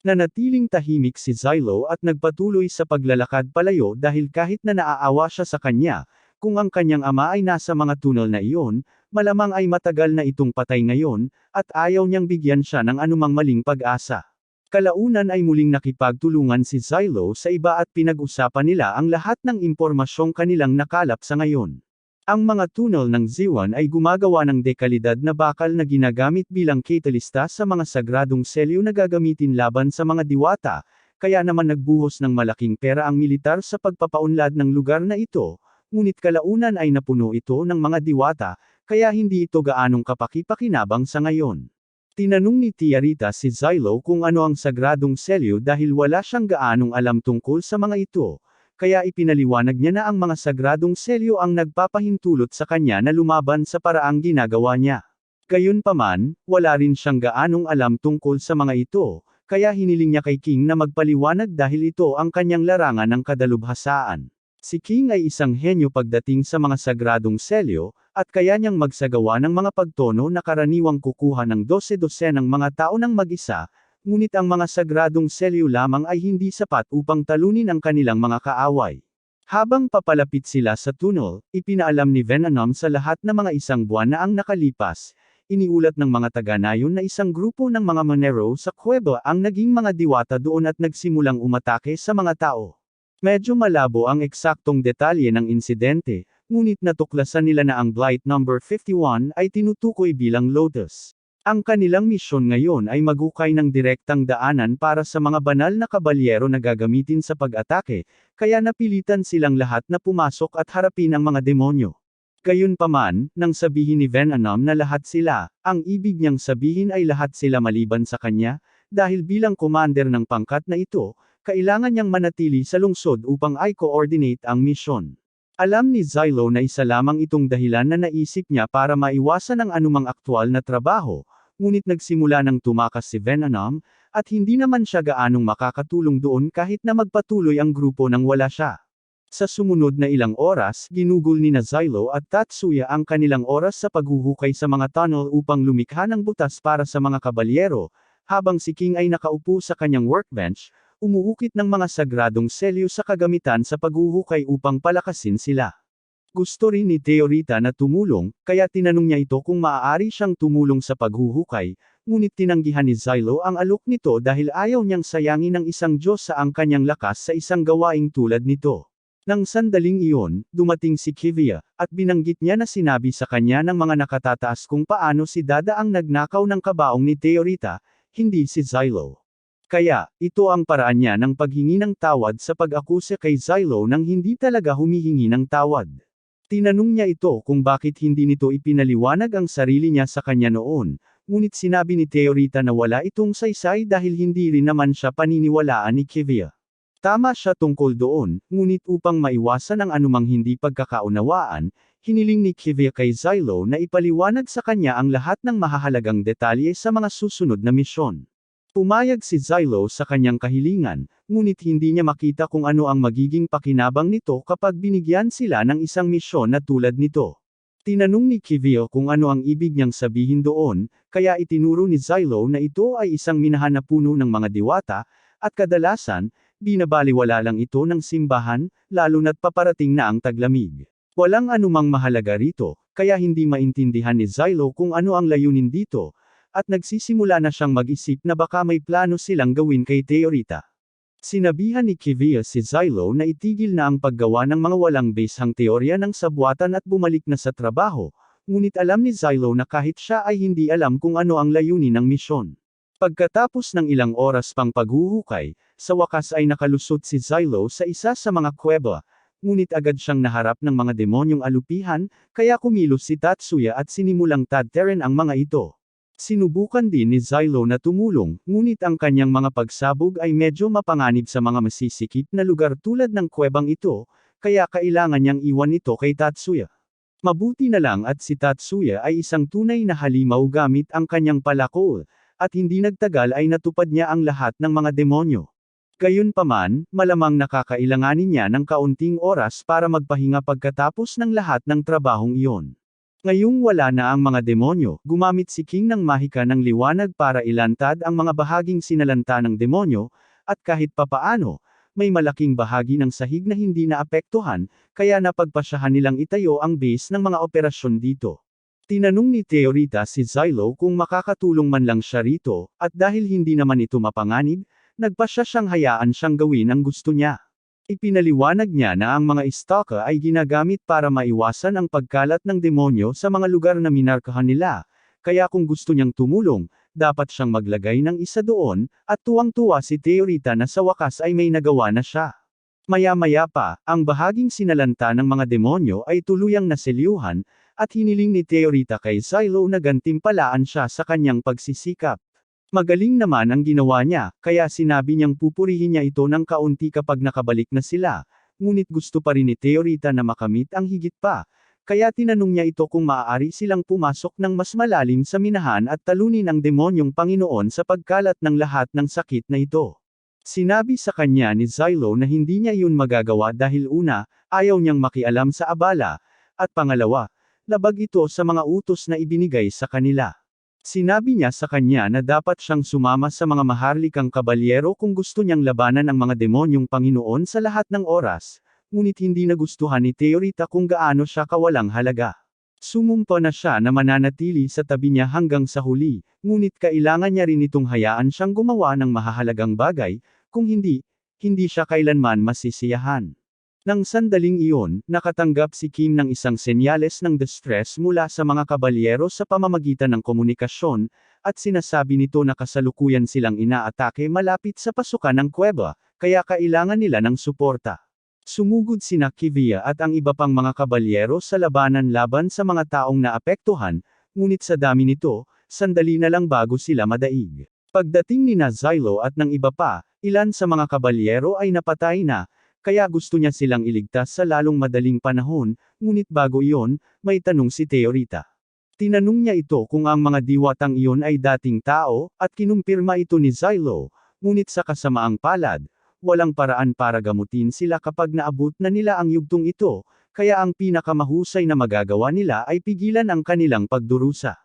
Nanatiling tahimik si Xylo at nagpatuloy sa paglalakad palayo dahil kahit na naaawa siya sa kanya, Kung ang kanyang ama ay nasa mga tunnel na iyon, malamang ay matagal na itong patay ngayon, at ayaw niyang bigyan siya ng anumang maling pag-asa. Kalaunan ay muling nakipagtulungan si Xylo sa iba at pinag-usapan nila ang lahat ng impormasyong kanilang nakalap sa ngayon. Ang mga tunnel ng Ziwan ay gumagawa ng dekalidad na bakal na ginagamit bilang katalista sa mga sagradong selyo na gagamitin laban sa mga diwata, kaya naman nagbuhos ng malaking pera ang militar sa pagpapaunlad ng lugar na ito, ngunit kalaunan ay napuno ito ng mga diwata, kaya hindi ito gaanong kapaki-pakinabang sa ngayon. Tinanong ni Tia Rita si Xylo kung ano ang sagradong selyo dahil wala siyang gaanong alam tungkol sa mga ito, kaya ipinaliwanag niya na ang mga sagradong selyo ang nagpapahintulot sa kanya na lumaban sa paraang ginagawa niya. Gayunpaman, wala rin siyang gaanong alam tungkol sa mga ito, kaya hiniling niya kay King na magpaliwanag dahil ito ang kanyang larangan ng kadalubhasaan. Si King ay isang henyo pagdating sa mga sagradong selyo, at kaya niyang magsagawa ng mga pagtono na karaniwang kukuha ng 12 ng mga tao ng mag-isa, ngunit ang mga sagradong selyo lamang ay hindi sapat upang talunin ang kanilang mga kaaway. Habang papalapit sila sa tunnel, ipinaalam ni Venom sa lahat na mga isang buwan na ang nakalipas, iniulat ng mga taga-nayon na isang grupo ng mga Monero sa kuweba ang naging mga diwata doon at nagsimulang umatake sa mga tao. Medyo malabo ang eksaktong detalye ng insidente, ngunit natuklasan nila na ang Blight number 51 ay tinutukoy bilang Lotus. Ang kanilang misyon ngayon ay maghukay ng direktang daanan para sa mga banal na kabalyero na gagamitin sa pag-atake, kaya napilitan silang lahat na pumasok at harapin ang mga demonyo. Gayunpaman, nang sabihin ni Venom na lahat sila, ang ibig niyang sabihin ay lahat sila maliban sa kanya, dahil bilang commander ng pangkat na ito, kailangan niyang manatili sa lungsod upang i-coordinate ang misyon. Alam ni Xylo na isa lamang itong dahilan na naisip niya para maiwasan ang anumang aktwal na trabaho, ngunit nagsimula ng tumakas si Venom, at hindi naman siya gaanong makakatulong doon kahit na magpatuloy ang grupo nang wala siya. Sa sumunod na ilang oras, ginugol ni Xylo at Tatsuya ang kanilang oras sa paghuhukay sa mga tunnel upang lumikha ng butas para sa mga kabalyero, habang si King ay nakaupo sa kanyang workbench, umuukit ng mga sagradong selyo sa kagamitan sa paghuhukay upang palakasin sila. Gusto rin ni Teorita na tumulong, kaya tinanong niya ito kung maaari siyang tumulong sa paghuhukay, ngunit tinanggihan ni Xylo ang alok nito dahil ayaw niyang sayangin ng isang Diyos sa ang kanyang lakas sa isang gawaing tulad nito. Nang sandaling iyon, dumating si Kivia, at binanggit niya na sinabi sa kanya ng mga nakatataas kung paano si Dada ang nagnakaw ng kabaong ni Teorita, hindi si Xylo. Kaya, ito ang paraan niya ng paghingi ng tawad sa pag-akusa kay Xylo nang hindi talaga humihingi ng tawad. Tinanong niya ito kung bakit hindi nito ipinaliwanag ang sarili niya sa kanya noon, ngunit sinabi ni Teorita na wala itong saysay dahil hindi rin naman siya paniniwalaan ni Kivia. Tama siya tungkol doon, ngunit upang maiwasan ang anumang hindi pagkakaunawaan, hiniling ni Kivia kay Xylo na ipaliwanag sa kanya ang lahat ng mahahalagang detalye sa mga susunod na misyon. Pumayag si Xylo sa kanyang kahilingan, ngunit hindi niya makita kung ano ang magiging pakinabang nito kapag binigyan sila ng isang misyon na tulad nito. Tinanong ni Kivia kung ano ang ibig niyang sabihin doon, kaya itinuro ni Xylo na ito ay isang minahan na puno ng mga diwata, at kadalasan, binabaliwala lang ito ng simbahan, lalo na't paparating na ang taglamig. Walang anumang mahalaga rito, kaya hindi maintindihan ni Xylo kung ano ang layunin dito, at nagsisimula na siyang mag-isip na baka may plano silang gawin kay Teorita. Sinabihan ni Kivia si Xylo na itigil na ang paggawa ng mga walang basehang teorya ng sabuatan at bumalik na sa trabaho, ngunit alam ni Xylo na kahit siya ay hindi alam kung ano ang layunin ng misyon. Pagkatapos ng ilang oras pang paghuhukay, sa wakas ay nakalusot si Xylo sa isa sa mga kuweba, ngunit agad siyang naharap ng mga demonyong alupihan, kaya kumilos si Tatsuya at sinimulang tadteren ang mga ito. Sinubukan din ni Xylo na tumulong, ngunit ang kanyang mga pagsabog ay medyo mapanganib sa mga masisikip na lugar tulad ng kuwebang ito, kaya kailangan niyang iwan ito kay Tatsuya. Mabuti na lang at si Tatsuya ay isang tunay na halimaw gamit ang kanyang palakol, at hindi nagtagal ay natupad niya ang lahat ng mga demonyo. Gayunpaman, malamang nakakailanganin niya ng kaunting oras para magpahinga pagkatapos ng lahat ng trabahong iyon. Ngayong wala na ang mga demonyo, gumamit si King ng mahika ng liwanag para ilantad ang mga bahaging sinalanta ng demonyo, at kahit papaano, may malaking bahagi ng sahig na hindi naapektuhan, kaya napagpasyahan nilang itayo ang base ng mga operasyon dito. Tinanong ni Teorita si Xylo kung makakatulong man lang siya rito, at dahil hindi naman ito mapanganib, nagpasya siyang hayaan siyang gawin ang gusto niya. Ipinaliwanag niya na ang mga stalker ay ginagamit para maiwasan ang pagkalat ng demonyo sa mga lugar na minarkahan nila, kaya kung gusto niyang tumulong, dapat siyang maglagay ng isa doon, at tuwang-tuwa si Teorita na sa wakas ay may nagawa na siya. Maya-maya pa, ang bahaging sinalanta ng mga demonyo ay tuluyang naselyuhan, at hiniling ni Teorita kay Xylo na gantimpalaan siya sa kanyang pagsisikap. Magaling naman ang ginawa niya, kaya sinabi niyang pupurihin niya ito ng kaunti kapag nakabalik na sila, ngunit gusto pa rin ni Teorita na makamit ang higit pa. Kaya tinanong niya ito kung maaari silang pumasok ng mas malalim sa minahan at talunin ang demonyong Panginoon sa pagkalat ng lahat ng sakit na ito. Sinabi sa kanya ni Xylo na hindi niya iyon magagawa dahil una, ayaw niyang makialam sa abala, at pangalawa, labag ito sa mga utos na ibinigay sa kanila. Sinabi niya sa kanya na dapat siyang sumama sa mga maharlikang kabalyero kung gusto niyang labanan ang mga demonyong Panginoon sa lahat ng oras. Ngunit hindi nagustuhan ni Teorita kung gaano siya kawalang halaga. Sumumpa na siya na mananatili sa tabi niya hanggang sa huli, ngunit kailangan niya rin itong hayaan siyang gumawa ng mahahalagang bagay, kung hindi, hindi siya kailanman masisiyahan. Nang sandaling iyon, nakatanggap si Kim ng isang senyales ng distress mula sa mga kabalyero sa pamamagitan ng komunikasyon, at sinasabi nito na kasalukuyan silang inaatake malapit sa pasukan ng kuweba, kaya kailangan nila ng suporta. Sumugod sina Kivia at ang iba pang mga kabalyero sa labanan laban sa mga taong naapektuhan, ngunit sa dami nito, sandali na lang bago sila madaig. Pagdating ni Xylo at ng iba pa, ilan sa mga kabalyero ay napatay na, kaya gusto niya silang iligtas sa lalong madaling panahon, ngunit bago iyon, may tanong si Teorita. Tinanong niya ito kung ang mga diwatang iyon ay dating tao, at kinumpirma ito ni Xylo, ngunit sa kasamaang palad, walang paraan para gamutin sila kapag naabot na nila ang yugtong ito, kaya ang pinakamahusay na magagawa nila ay pigilan ang kanilang pagdurusa.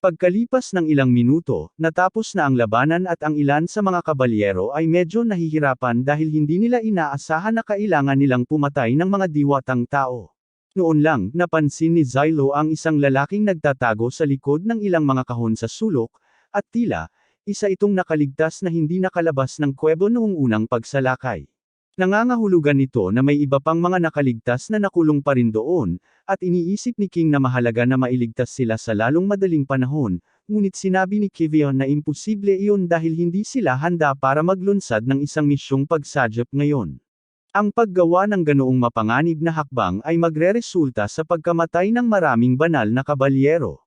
Pagkalipas ng ilang minuto, natapos na ang labanan at ang ilan sa mga kabalyero ay medyo nahihirapan dahil hindi nila inaasahan na kailangan nilang pumatay ng mga diwatang tao. Noon lang, napansin ni Xylo ang isang lalaking nagtatago sa likod ng ilang mga kahon sa sulok, at tila, isa itong nakaligtas na hindi nakalabas ng kuwebo noong unang pagsalakay. Nangangahulugan nito na may iba pang mga nakaligtas na nakulong pa rin doon, at iniisip ni King na mahalaga na mailigtas sila sa lalong madaling panahon, ngunit sinabi ni Kivion na imposible iyon dahil hindi sila handa para maglunsad ng isang misyong pagsadyap ngayon. Ang paggawa ng ganoong mapanganib na hakbang ay magreresulta sa pagkamatay ng maraming banal na kabalyero.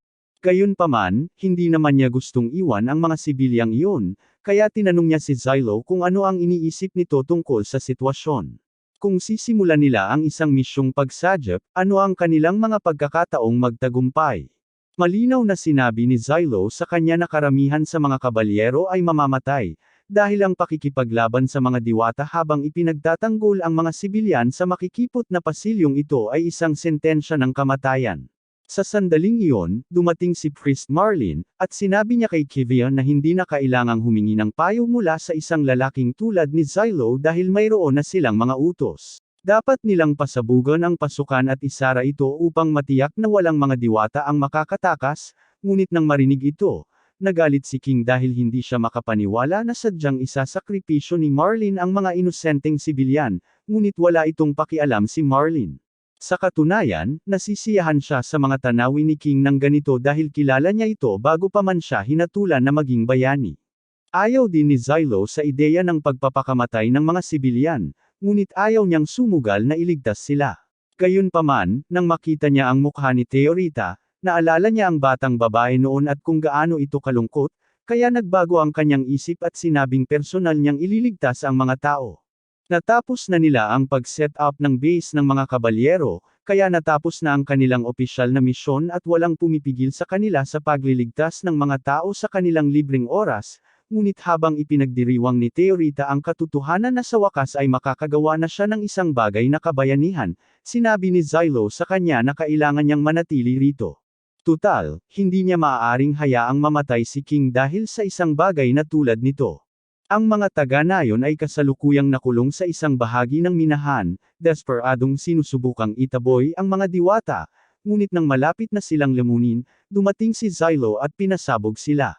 Gayunpaman, hindi naman niya gustong iwan ang mga sibilyang iyon, kaya tinanong niya si Xylo kung ano ang iniisip nito tungkol sa sitwasyon. Kung sisimulan nila ang isang misyong pagsadyap, ano ang kanilang mga pagkakataong magtagumpay? Malinaw na sinabi ni Xylo sa kanya na karamihan sa mga kabalyero ay mamamatay, dahil ang pakikipaglaban sa mga diwata habang ipinagtatanggol ang mga sibilyan sa makikipot na pasilyong ito ay isang sentensya ng kamatayan. Sa sandaling iyon, dumating si Priest Marlin, at sinabi niya kay Kivion na hindi na kailangang humingi ng payo mula sa isang lalaking tulad ni Xylo dahil mayroon na silang mga utos. Dapat nilang pasabugan ang pasukan at isara ito upang matiyak na walang mga diwata ang makakatakas, ngunit nang marinig ito, nagalit si King dahil hindi siya makapaniwala na sadyang isasakripisyo ni Marlin ang mga inosenteng sibilyan, ngunit wala itong pakialam si Marlin. Sa katunayan, nasisiyahan siya sa mga tanawin ni King ng ganito dahil kilala niya ito bago pa man siya hinatulan na maging bayani. Ayaw din ni Xylo sa ideya ng pagpapakamatay ng mga sibilyan, ngunit ayaw niyang sumugal na iligtas sila. Gayunpaman, nang makita niya ang mukha ni Teorita, naalala niya ang batang babae noon at kung gaano ito kalungkot, kaya nagbago ang kanyang isip at sinabing personal niyang ililigtas ang mga tao. Natapos na nila ang pag-set up ng base ng mga kabalyero, kaya natapos na ang kanilang opisyal na misyon at walang pumipigil sa kanila sa pagliligtas ng mga tao sa kanilang libreng oras, ngunit habang ipinagdiriwang ni Teorita ang katotohanan na sa wakas ay makakagawa na siya ng isang bagay na kabayanihan, sinabi ni Xylo sa kanya na kailangan niyang manatili rito. Tutal, hindi niya maaaring hayaang mamatay si King dahil sa isang bagay na tulad nito. Ang mga taga-nayon ay kasalukuyang nakulong sa isang bahagi ng minahan, desperadong sinusubukang itaboy ang mga diwata, ngunit nang malapit na silang lamunin, dumating si Xylo at pinasabog sila.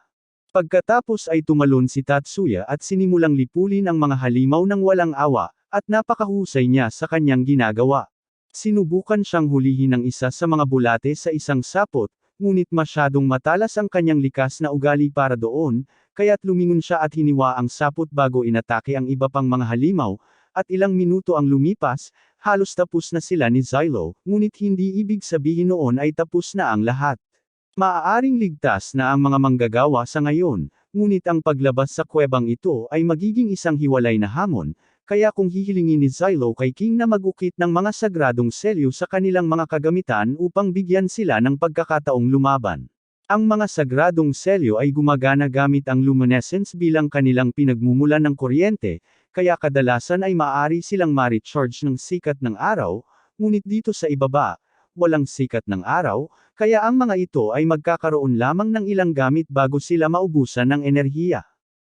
Pagkatapos ay tumalon si Tatsuya at sinimulang lipulin ang mga halimaw ng walang awa, at napakahusay niya sa kanyang ginagawa. Sinubukan siyang hulihin ng isa sa mga bulate sa isang sapot, ngunit masyadong matalas ang kanyang likas na ugali para doon, kaya't lumingon siya at hiniwa ang sapot bago inatake ang iba pang mga halimaw, at ilang minuto ang lumipas, halos tapos na sila ni Xylo, ngunit hindi ibig sabihin noon ay tapos na ang lahat. Maaaring ligtas na ang mga manggagawa sa ngayon, ngunit ang paglabas sa kuwebang ito ay magiging isang hiwalay na hamon, kaya kung hihilingin ni Xylo kay King na mag-ukit ng mga sagradong selyo sa kanilang mga kagamitan upang bigyan sila ng pagkakataong lumaban. Ang mga sagradong selyo ay gumagana gamit ang luminescence bilang kanilang pinagmumulan ng kuryente, kaya kadalasan ay maaari silang ma-recharge ng sikat ng araw, ngunit dito sa ibaba, walang sikat ng araw, kaya ang mga ito ay magkakaroon lamang ng ilang gamit bago sila maubusan ng enerhiya.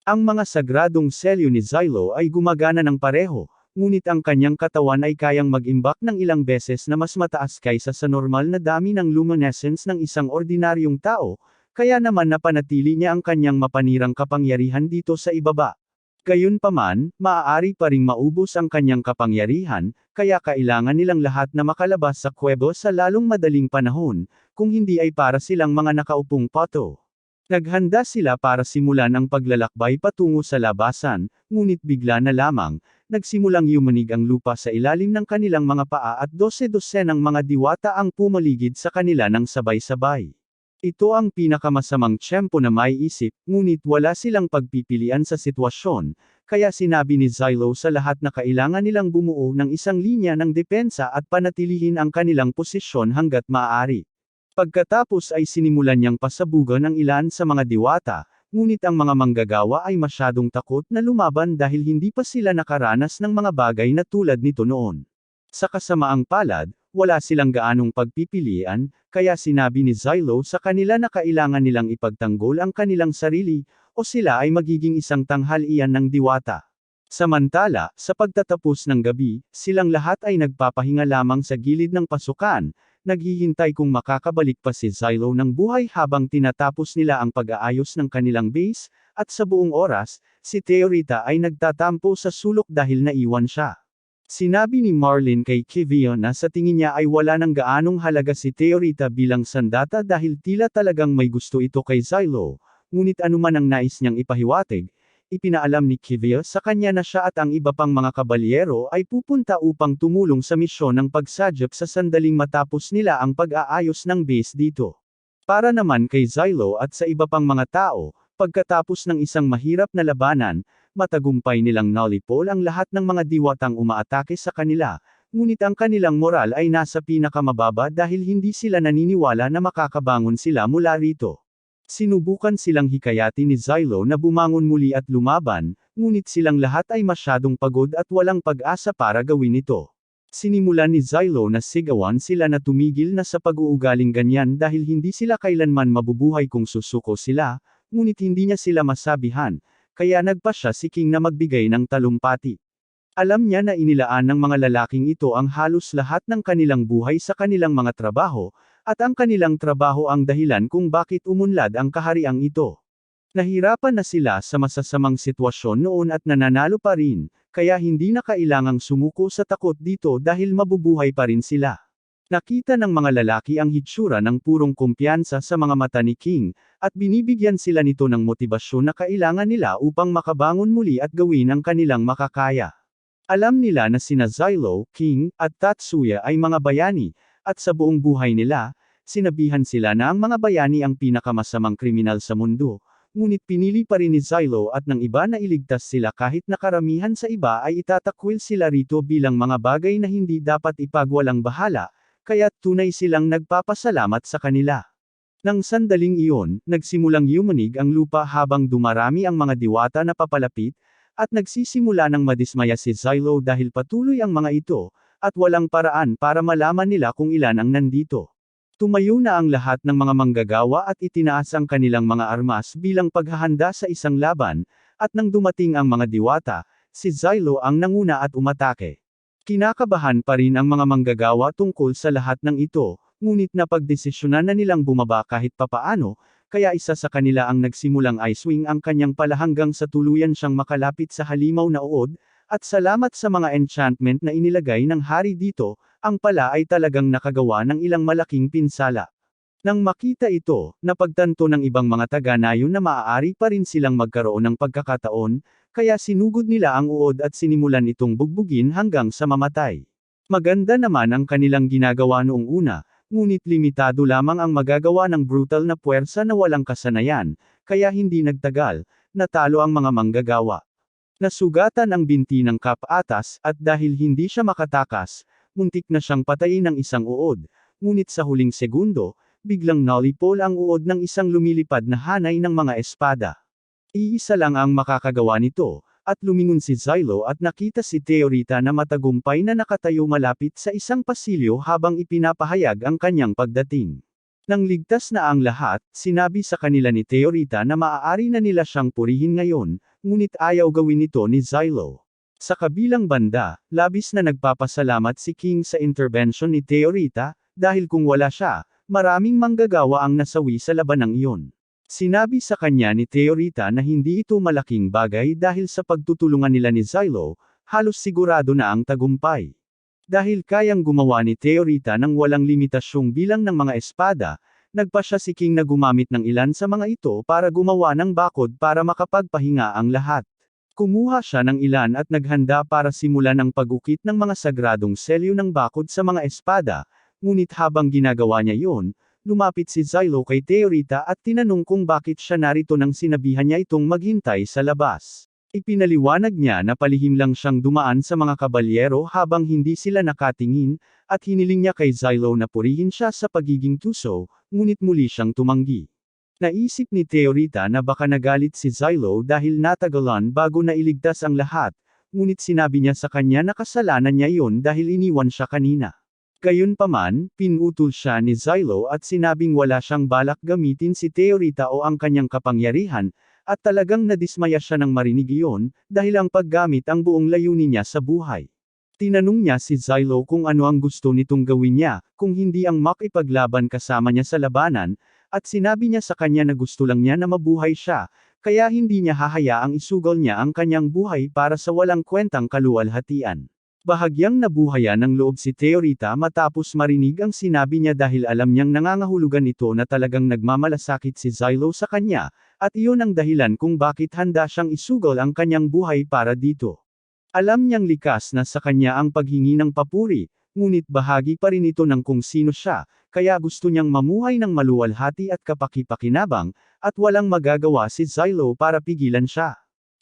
Ang mga sagradong selyo ni Xylo ay gumagana ng pareho, ngunit ang kanyang katawan ay kayang mag-imbak ng ilang beses na mas mataas kaysa sa normal na dami ng luminescence ng isang ordinaryong tao, kaya naman napanatili niya ang kanyang mapanirang kapangyarihan dito sa ibaba. Gayunpaman, maaari pa ring maubos ang kanyang kapangyarihan, kaya kailangan nilang lahat na makalabas sa kuwebo sa lalong madaling panahon, kung hindi ay para silang mga nakaupong pato. Naghanda sila para simulan ang paglalakbay patungo sa labasan, ngunit bigla na lamang, nagsimulang yumanig ang lupa sa ilalim ng kanilang mga paa at dose-dosenang mga diwata ang pumaligid sa kanila ng sabay-sabay. Ito ang pinakamasamang tiyempo na maiisip, ngunit wala silang pagpipilian sa sitwasyon, kaya sinabi ni Xylo sa lahat na kailangan nilang bumuo ng isang linya ng depensa at panatilihin ang kanilang posisyon hanggat maaari. Pagkatapos ay sinimulan niyang pasabugan ang ilan sa mga diwata, ngunit ang mga manggagawa ay masyadong takot na lumaban dahil hindi pa sila nakaranas ng mga bagay na tulad nito noon. Sa kasamaang palad, wala silang gaanong pagpipilian, kaya sinabi ni Xylo sa kanila na kailangan nilang ipagtanggol ang kanilang sarili, o sila ay magiging isang tanghalian ng diwata. Samantala, sa pagtatapos ng gabi, silang lahat ay nagpapahinga lamang sa gilid ng pasukan, naghihintay kung makakabalik pa si Xylo ng buhay habang tinatapos nila ang pag-aayos ng kanilang base, at sa buong oras, si Teorita ay nagtatampo sa sulok dahil naiwan siya. Sinabi ni Marlin kay Kivio na sa tingin niya ay wala nang gaanong halaga si Teorita bilang sandata dahil tila talagang may gusto ito kay Xylo, ngunit anuman ang nais niyang ipahiwatig, ipinaalam ni Kivio sa kanya na siya at ang iba pang mga kabalyero ay pupunta upang tumulong sa misyon ng pagsadyap sa sandaling matapos nila ang pag-aayos ng base dito. Para naman kay Xylo at sa iba pang mga tao, pagkatapos ng isang mahirap na labanan, matagumpay nilang nalipol ang lahat ng mga diwatang umaatake sa kanila, ngunit ang kanilang moral ay nasa pinakamababa dahil hindi sila naniniwala na makakabangon sila mula rito. Sinubukan silang hikayati ni Xylo na bumangon muli at lumaban, ngunit silang lahat ay masyadong pagod at walang pag-asa para gawin ito. Sinimulan ni Xylo na sigawan sila na tumigil na sa pag-uugaling ganyan dahil hindi sila kailanman mabubuhay kung susuko sila, ngunit hindi niya sila masabihan, kaya nagpa siya si King na magbigay ng talumpati. Alam niya na inilaan ng mga lalaking ito ang halos lahat ng kanilang buhay sa kanilang mga trabaho, at ang kanilang trabaho ang dahilan kung bakit umunlad ang kahariang ito. Nahirapan na sila sa masasamang sitwasyon noon at nananalo pa rin, kaya hindi na kailangang sumuko sa takot dito dahil mabubuhay pa rin sila. Nakita ng mga lalaki ang hitsura ng purong kumpiyansa sa mga mata ni King, at binibigyan sila nito ng motibasyon na kailangan nila upang makabangon muli at gawin ang kanilang makakaya. Alam nila na sina Xylo, King, at Tatsuya ay mga bayani, at sa buong buhay nila, sinabihan sila na ang mga bayani ang pinakamasamang kriminal sa mundo, ngunit pinili pa rin ni Xylo at ng iba na iligtas sila kahit na karamihan sa iba ay itatakwil sila rito bilang mga bagay na hindi dapat ipagwalang bahala, kaya tunay silang nagpapasalamat sa kanila. Nang sandaling iyon, nagsimulang yumanig ang lupa habang dumarami ang mga diwata na papalapit, at nagsisimula ng madismaya si Xylo dahil patuloy ang mga ito, at walang paraan para malaman nila kung ilan ang nandito. Tumayo na ang lahat ng mga manggagawa at itinaas ang kanilang mga armas bilang paghahanda sa isang laban, at nang dumating ang mga diwata, si Xylo ang nanguna at umatake. Kinakabahan pa rin ang mga manggagawa tungkol sa lahat ng ito, ngunit napagdesisyonan na nilang bumaba kahit papaano, kaya isa sa kanila ang nagsimulang Icewing ang kanyang pala hanggang sa tuluyan siyang makalapit sa halimaw na uod, at salamat sa mga enchantment na inilagay ng hari dito, ang pala ay talagang nakagawa ng ilang malaking pinsala. Nang makita ito, napagtanto ng ibang mga taga-nayon na maaari pa rin silang magkaroon ng pagkakataon, kaya sinugod nila ang uod at sinimulan itong bugbugin hanggang sa mamatay. Maganda naman ang kanilang ginagawa noong una, ngunit limitado lamang ang magagawa ng brutal na puwersa na walang kasanayan, kaya hindi nagtagal, natalo ang mga manggagawa. Nasugatan ang binti ng Kap-Atas, at dahil hindi siya makatakas, muntik na siyang patayin ng isang uod, ngunit sa huling segundo, biglang nalipol ang uod ng isang lumilipad na hanay ng mga espada. Iisa lang ang makakagawa nito, at lumingon si Xylo at nakita si Teorita na matagumpay na nakatayo malapit sa isang pasilyo habang ipinapahayag ang kanyang pagdating. Nang ligtas na ang lahat, sinabi sa kanila ni Teorita na maaari na nila siyang purihin ngayon, ngunit ayaw gawin ito ni Xylo. Sa kabilang banda, labis na nagpapasalamat si King sa intervention ni Teorita, dahil kung wala siya, maraming manggagawa ang nasawi sa labanang iyon. Sinabi sa kanya ni Teorita na hindi ito malaking bagay dahil sa pagtutulungan nila ni Xylo, halos sigurado na ang tagumpay. Dahil kayang gumawa ni Teorita ng walang limitasyong bilang ng mga espada, nagpa siya si King na gumamit ng ilan sa mga ito para gumawa ng bakod para makapagpahinga ang lahat. Kumuha siya ng ilan at naghanda para simulan ang pag-ukit ng mga sagradong selyo ng bakod sa mga espada, ngunit habang ginagawa niya iyon, lumapit si Xylo kay Teorita at tinanong kung bakit siya narito nang sinabihan niya itong maghintay sa labas. Ipinaliwanag niya na palihim lang siyang dumaan sa mga kabalyero habang hindi sila nakatingin, at hiniling niya kay Xylo na purihin siya sa pagiging tuso, ngunit muli siyang tumanggi. Naisip ni Teorita na baka nagalit si Xylo dahil natagalan bago nailigtas ang lahat, ngunit sinabi niya sa kanya na kasalanan niya iyon dahil iniwan siya kanina. Gayunpaman, pinutol siya ni Xylo at sinabing wala siyang balak gamitin si Teorita o ang kanyang kapangyarihan, at talagang nadismaya siya nang marinig iyon, dahil ang paggamit ang buong layunin niya sa buhay. Tinanong niya si Xylo kung ano ang gusto nitong gawin niya, kung hindi ang makipaglaban kasama niya sa labanan, at sinabi niya sa kanya na gusto lang niya na mabuhay siya, kaya hindi niya hahayaang isugal niya ang kanyang buhay para sa walang kwentang kaluwalhatian. Bahagyang nabuhayan ng loob si Teorita matapos marinig ang sinabi niya dahil alam niyang nangangahulugan ito na talagang nagmamalasakit si Xylo sa kanya, at iyon ang dahilan kung bakit handa siyang isugal ang kanyang buhay para dito. Alam niyang likas na sa kanya ang paghingi ng papuri, ngunit bahagi pa rin ito ng kung sino siya, kaya gusto niyang mamuhay ng maluwalhati at kapaki-pakinabang, at walang magagawa si Xylo para pigilan siya.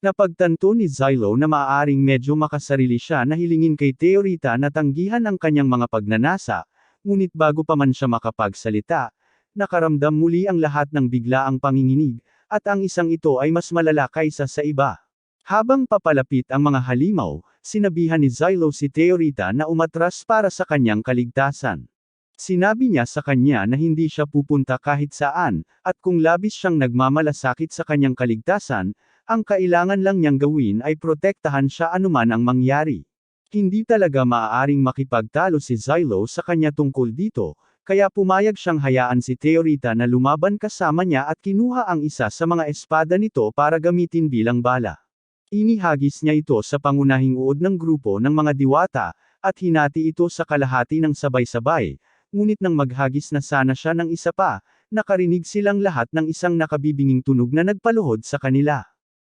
Napagtanto ni Xylo na maaaring medyo makasarili siya na hilingin kay Teorita na tanggihan ang kanyang mga pagnanasa, ngunit bago pa man siya makapagsalita, nakaramdam muli ang lahat ng biglaang panginginig, at ang isang ito ay mas malala kaysa sa iba. Habang papalapit ang mga halimaw, sinabihan ni Xylo si Teorita na umatras para sa kanyang kaligtasan. Sinabi niya sa kanya na hindi siya pupunta kahit saan, at kung labis siyang nagmamalasakit sa kanyang kaligtasan, ang kailangan lang niyang gawin ay protektahan siya anuman ang mangyari. Hindi talaga maaaring makipagtalo si Xylo sa kanya tungkol dito, kaya pumayag siyang hayaan si Teorita na lumaban kasama niya at kinuha ang isa sa mga espada nito para gamitin bilang bala. Inihagis niya ito sa pangunahing uod ng grupo ng mga diwata, at hinati ito sa kalahati ng sabay-sabay, ngunit nang maghagis na sana siya ng isa pa, nakarinig silang lahat ng isang nakabibinging tunog na nagpaluhod sa kanila.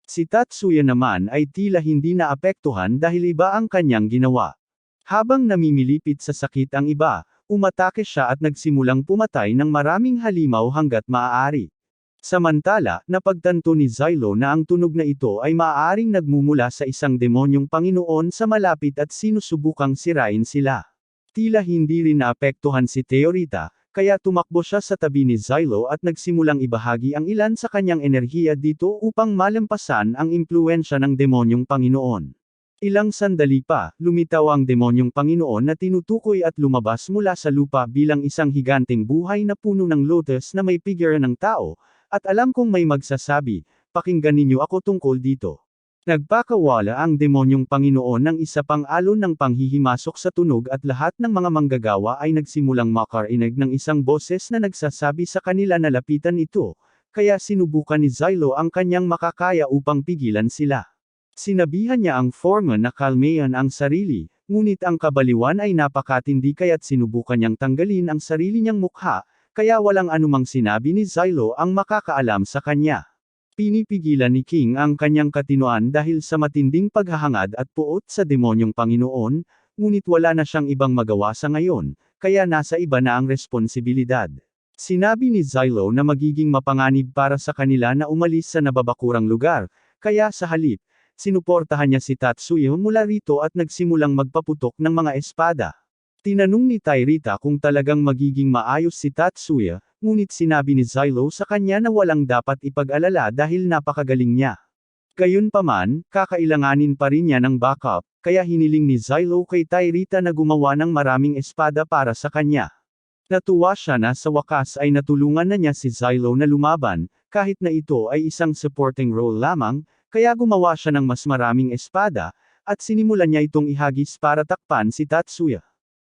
Si Tatsuya naman ay tila hindi naapektuhan dahil iba ang kanyang ginawa. Habang namimilipit sa sakit ang iba, umatake siya at nagsimulang pumatay ng maraming halimaw hanggat maaari. Samantala, napagtanto ni Xylo na ang tunog na ito ay maaaring nagmumula sa isang demonyong Panginoon sa malapit at sinusubukang sirain sila. Tila hindi rin naapektuhan si Teorita, kaya tumakbo siya sa tabi ni Xylo at nagsimulang ibahagi ang ilan sa kanyang enerhiya dito upang malampasan ang impluwensya ng demonyong Panginoon. Ilang sandali pa, lumitaw ang demonyong Panginoon na tinutukoy at lumabas mula sa lupa bilang isang higanteng buhay na puno ng lotus na may figure ng tao, at alam kong may magsasabi, pakinggan ninyo ako tungkol dito. Nagpakawala ang demonyong Panginoon ng isa pang alon ng panghihimasok sa tunog at lahat ng mga manggagawa ay nagsimulang makarinig ng isang boses na nagsasabi sa kanila na lapitan ito, kaya sinubukan ni Xylo ang kanyang makakaya upang pigilan sila. Sinabihan niya ang foreman na kalmayan ang sarili, ngunit ang kabaliwan ay napakatindi kaya't sinubukan niyang tanggalin ang sarili niyang mukha, kaya walang anumang sinabi ni Xylo ang makakaalam sa kanya. Pinipigilan ni King ang kanyang katinoan dahil sa matinding paghahangad at puot sa demonyong Panginoon, ngunit wala na siyang ibang magawa sa ngayon, kaya nasa iba na ang responsibilidad. Sinabi ni Xylo na magiging mapanganib para sa kanila na umalis sa nababakurang lugar, kaya sa halip, sinuportahan niya si Tatsuya mula rito at nagsimulang magpaputok ng mga espada. Tinanong ni Tairita kung talagang magiging maayos si Tatsuya, ngunit sinabi ni Xylo sa kanya na walang dapat ipag-alala dahil napakagaling niya. Gayunpaman, kakailanganin pa rin niya ng backup, kaya hiniling ni Xylo kay Tairita na gumawa ng maraming espada para sa kanya. Natuwa siya na sa wakas ay natulungan na niya si Xylo na lumaban, kahit na ito ay isang supporting role lamang, kaya gumawa siya ng mas maraming espada, at sinimulan niya itong ihagis para takpan si Tatsuya.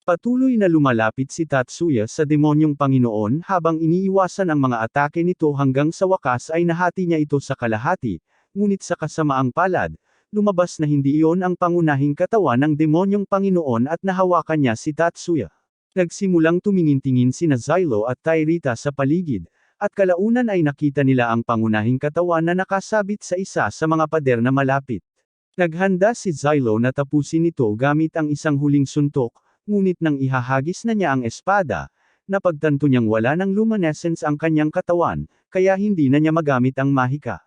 Patuloy na lumalapit si Tatsuya sa demonyong Panginoon habang iniiwasan ang mga atake nito hanggang sa wakas ay nahati niya ito sa kalahati, ngunit sa kasamaang palad, lumabas na hindi iyon ang pangunahing katawan ng demonyong Panginoon at nahawakan niya si Tatsuya. Nagsimulang tumingin-tingin sina Xylo at Tairita sa paligid, at kalaunan ay nakita nila ang pangunahing katawan na nakasabit sa isa sa mga pader na malapit. Naghanda si Xylo na tapusin ito gamit ang isang huling suntok, ngunit nang ihahagis na niya ang espada, napagtanto niyang wala ng luminescence ang kanyang katawan, kaya hindi na niya magamit ang mahika.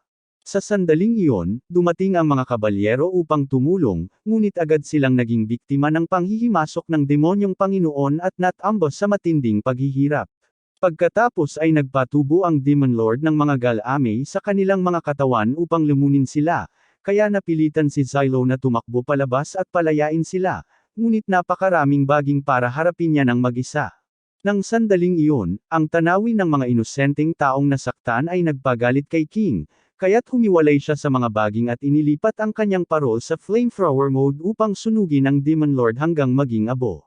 Sa sandaling iyon, dumating ang mga kabalyero upang tumulong, ngunit agad silang naging biktima ng panghihimasok ng demonyong Panginoon at natambos sa matinding paghihirap. Pagkatapos ay nagpatubo ang Demon Lord ng mga Galame sa kanilang mga katawan upang lumunin sila, kaya napilitan si Xylo na tumakbo palabas at palayain sila, ngunit napakaraming baging para harapin niya ng mag-isa. Nang sandaling iyon, ang tanawin ng mga inosenteng taong nasaktan ay nagpagalit kay King, kaya't humiwalay siya sa mga baging at inilipat ang kanyang parol sa flamethrower mode upang sunugin ang Demon Lord hanggang maging abo.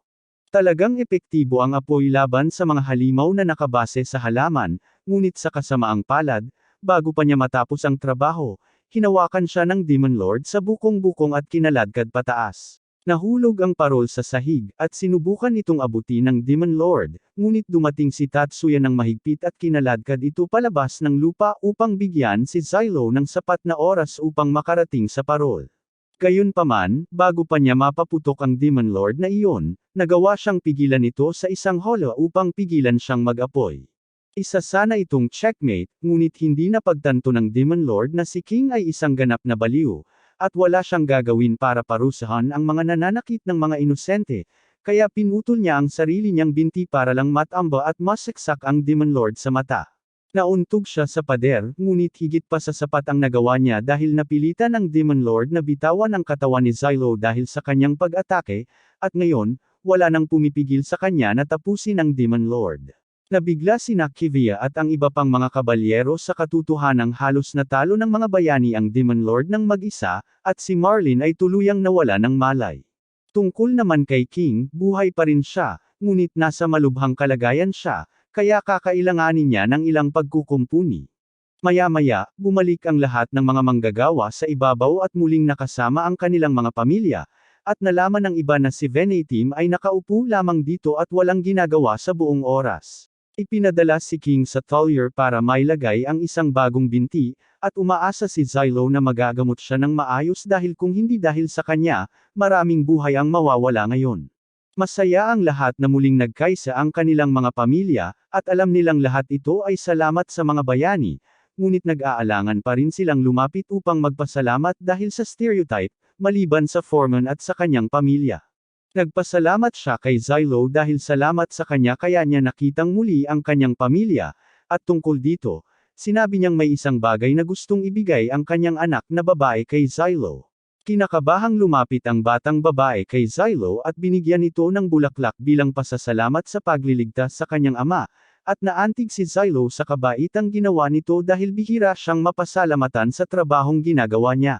Talagang epektibo ang apoy laban sa mga halimaw na nakabase sa halaman, ngunit sa kasamaang palad, bago pa niya matapos ang trabaho, hinawakan siya ng Demon Lord sa bukong-bukong at kinaladkad pataas. Nahulog ang parol sa sahig, at sinubukan itong abutin ng Demon Lord, ngunit dumating si Tatsuya ng mahigpit at kinaladkad ito palabas ng lupa upang bigyan si Xylo ng sapat na oras upang makarating sa parol. Gayunpaman, bago pa niya mapaputok ang Demon Lord na iyon, nagawa siyang pigilan ito sa isang holo upang pigilan siyang mag-apoy. Isa sana itong checkmate, ngunit hindi napagtanto ng Demon Lord na si King ay isang ganap na baliw, at wala siyang gagawin para parusahan ang mga nananakit ng mga inosente, kaya pinutol niya ang sarili niyang binti para lang matamba at masiksak ang Demon Lord sa mata. Nauntog siya sa pader, ngunit higit pa sa sapat ang nagawa niya dahil napilitan ang Demon Lord na bitawan ang katawan ni Xylo dahil sa kanyang pag-atake, at ngayon, wala nang pumipigil sa kanya na tapusin ang Demon Lord. Nabigla sina Kivia at ang iba pang mga kabalyero sa katotohanang halos natalo ng mga bayani ang Demon Lord ng mag-isa, at si Marlin ay tuluyang nawala ng malay. Tungkol naman kay King, buhay pa rin siya, ngunit nasa malubhang kalagayan siya, kaya kakailanganin niya ng ilang pagkukumpuni. Maya-maya, bumalik ang lahat ng mga manggagawa sa ibabaw at muling nakasama ang kanilang mga pamilya, at nalaman ng iba na si Venetim ay nakaupo lamang dito at walang ginagawa sa buong oras. Ipinadala si King sa Tollier para mailagay ang isang bagong binti, at umaasa si Xylo na magagamot siya ng maayos dahil kung hindi dahil sa kanya, maraming buhay ang mawawala ngayon. Masaya ang lahat na muling nagkaisa ang kanilang mga pamilya, at alam nilang lahat ito ay salamat sa mga bayani, ngunit nag-aalangan pa rin silang lumapit upang magpasalamat dahil sa stereotype, maliban sa foreman at sa kanyang pamilya. Nagpasalamat siya kay Xylo dahil salamat sa kanya kaya niya nakitang muli ang kanyang pamilya, at tungkol dito, sinabi niyang may isang bagay na gustong ibigay ang kanyang anak na babae kay Xylo. Kinakabahang lumapit ang batang babae kay Xylo at binigyan ito ng bulaklak bilang pasasalamat sa pagliligtas sa kanyang ama, at naantig si Zylo sa kabaitang ginawa nito dahil bihira siyang mapasalamatan sa trabahong ginagawa niya.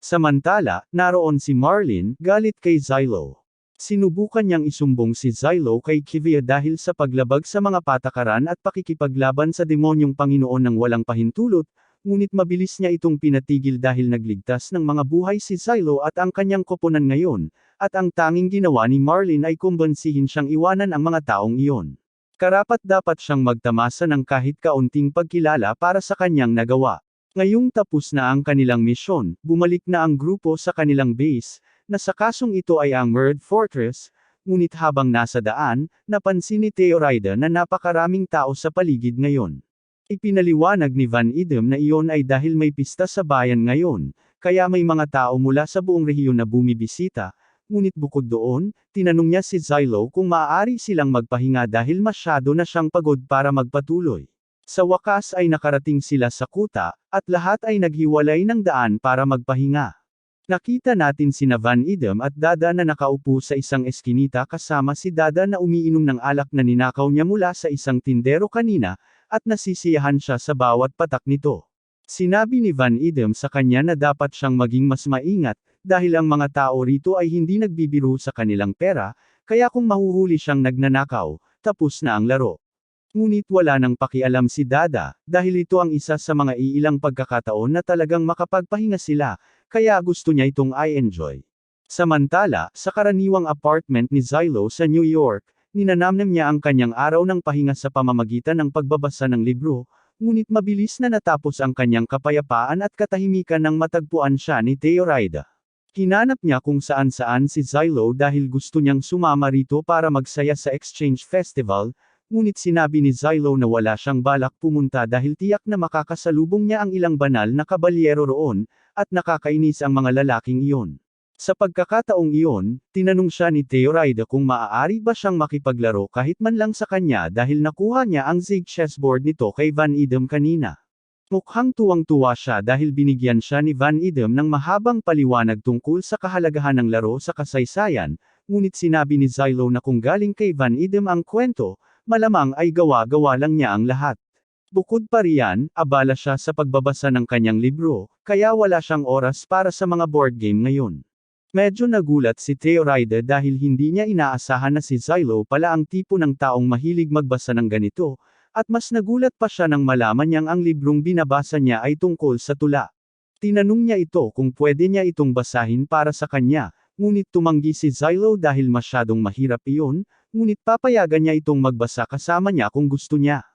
Samantala, naroon si Marlin, galit kay Zylo. Sinubukan niyang isumbong si Zylo kay Kivia dahil sa paglabag sa mga patakaran at pakikipaglaban sa demonyong Panginoon ng walang pahintulot, ngunit mabilis niya itong pinatigil dahil nagligtas ng mga buhay si Zylo at ang kanyang koponan ngayon, at ang tanging ginawa ni Marlin ay kumbansihin siyang iwanan ang mga taong iyon. Karapat-dapat siyang magtamasa ng kahit kaunting pagkilala para sa kanyang nagawa. Ngayong tapos na ang kanilang misyon, bumalik na ang grupo sa kanilang base, na sa kasong ito ay ang Murd Fortress, ngunit habang nasa daan, napansin ni Theoryda na napakaraming tao sa paligid ngayon. Ipinaliwanag ni Van Idem na iyon ay dahil may pista sa bayan ngayon, kaya may mga tao mula sa buong rehiyon na bumibisita, ngunit bukod doon, tinanong niya si Zylo kung maaari silang magpahinga dahil masyado na siyang pagod para magpatuloy. Sa wakas ay nakarating sila sa kuta, at lahat ay naghiwalay ng daan para magpahinga. Nakita natin sina Van Idem at Dada na nakaupo sa isang eskinita kasama si Dada na umiinom ng alak na ninakaw niya mula sa isang tindero kanina, at nasisiyahan siya sa bawat patak nito. Sinabi ni Van Idem sa kanya na dapat siyang maging mas maingat, dahil ang mga tao rito ay hindi nagbibiro sa kanilang pera, kaya kung mahuhuli siyang nagnanakaw, tapos na ang laro. Ngunit wala nang pakialam si Dada, dahil ito ang isa sa mga iilang pagkakataon na talagang makapagpahinga sila, kaya gusto niya itong i-enjoy. Samantala, sa karaniwang apartment ni Zylo sa New York, ninanamnam niya ang kanyang araw ng pahinga sa pamamagitan ng pagbabasa ng libro, ngunit mabilis na natapos ang kanyang kapayapaan at katahimikan nang matagpuan siya ni Theoryda. Hinanap niya kung saan-saan si Zylo dahil gusto niyang sumama rito para magsaya sa Exchange Festival, ngunit sinabi ni Zylo na wala siyang balak pumunta dahil tiyak na makakasalubong niya ang ilang banal na kabalyero roon, at nakakainis ang mga lalaking iyon. Sa pagkakataong iyon, tinanong siya ni Theoryda kung maaari ba siyang makipaglaro kahit man lang sa kanya dahil nakuha niya ang Zig chessboard nito kay Van Idem kanina. Mukhang tuwang-tuwa siya dahil binigyan siya ni Van Idem ng mahabang paliwanag tungkol sa kahalagahan ng laro sa kasaysayan, ngunit sinabi ni Zylo na kung galing kay Van Idem ang kwento, malamang ay gawa-gawa lang niya ang lahat. Bukod pa riyan, abala siya sa pagbabasa ng kanyang libro, kaya wala siyang oras para sa mga board game ngayon. Medyo nagulat si Theoryda dahil hindi niya inaasahan na si Zylo pala ang tipo ng taong mahilig magbasa ng ganito, at mas nagulat pa siya nang malaman niyang ang librong binabasa niya ay tungkol sa tula. Tinanong niya ito kung pwede niya itong basahin para sa kanya, ngunit tumanggi si Zylo dahil masyadong mahirap iyon, ngunit papayagan niya itong magbasa kasama niya kung gusto niya.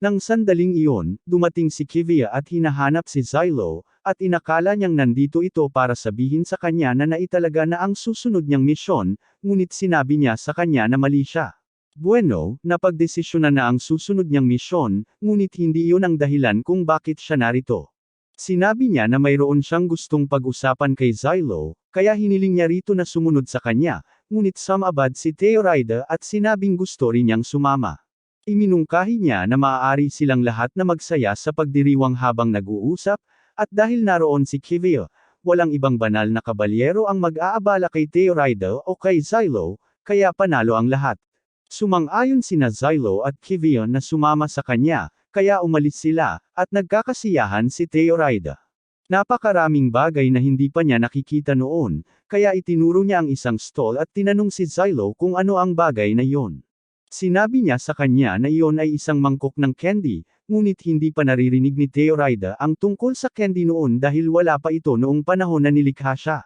Nang sandaling iyon, dumating si Kivia at hinahanap si Zylo, at inakala niyang nandito ito para sabihin sa kanya na naitalaga na ang susunod niyang misyon, ngunit sinabi niya sa kanya na mali siya. Bueno, napagdesisyonan na ang susunod niyang misyon, ngunit hindi iyon ang dahilan kung bakit siya narito. Sinabi niya na mayroon siyang gustong pag-usapan kay Zylo, kaya hiniling niya rito na sumunod sa kanya, ngunit sumabad si Theoryda at sinabing gusto rin niyang sumama. Iminungkahi niya na maaari silang lahat na magsaya sa pagdiriwang habang nag-uusap, at dahil naroon si Kivia, walang ibang banal na kabalyero ang mag-aabala kay Theoryda o kay Zylo, kaya panalo ang lahat. Sumang-ayon sina Zylo at Kivia na sumama sa kanya, kaya umalis sila, at nagkakasiyahan si Theoryda. Napakaraming bagay na hindi pa niya nakikita noon, kaya itinuro niya ang isang stall at tinanong si Zylo kung ano ang bagay na iyon. Sinabi niya sa kanya na iyon ay isang mangkok ng candy, ngunit hindi pa naririnig ni Theoryda ang tungkol sa candy noon dahil wala pa ito noong panahon na nilikha siya.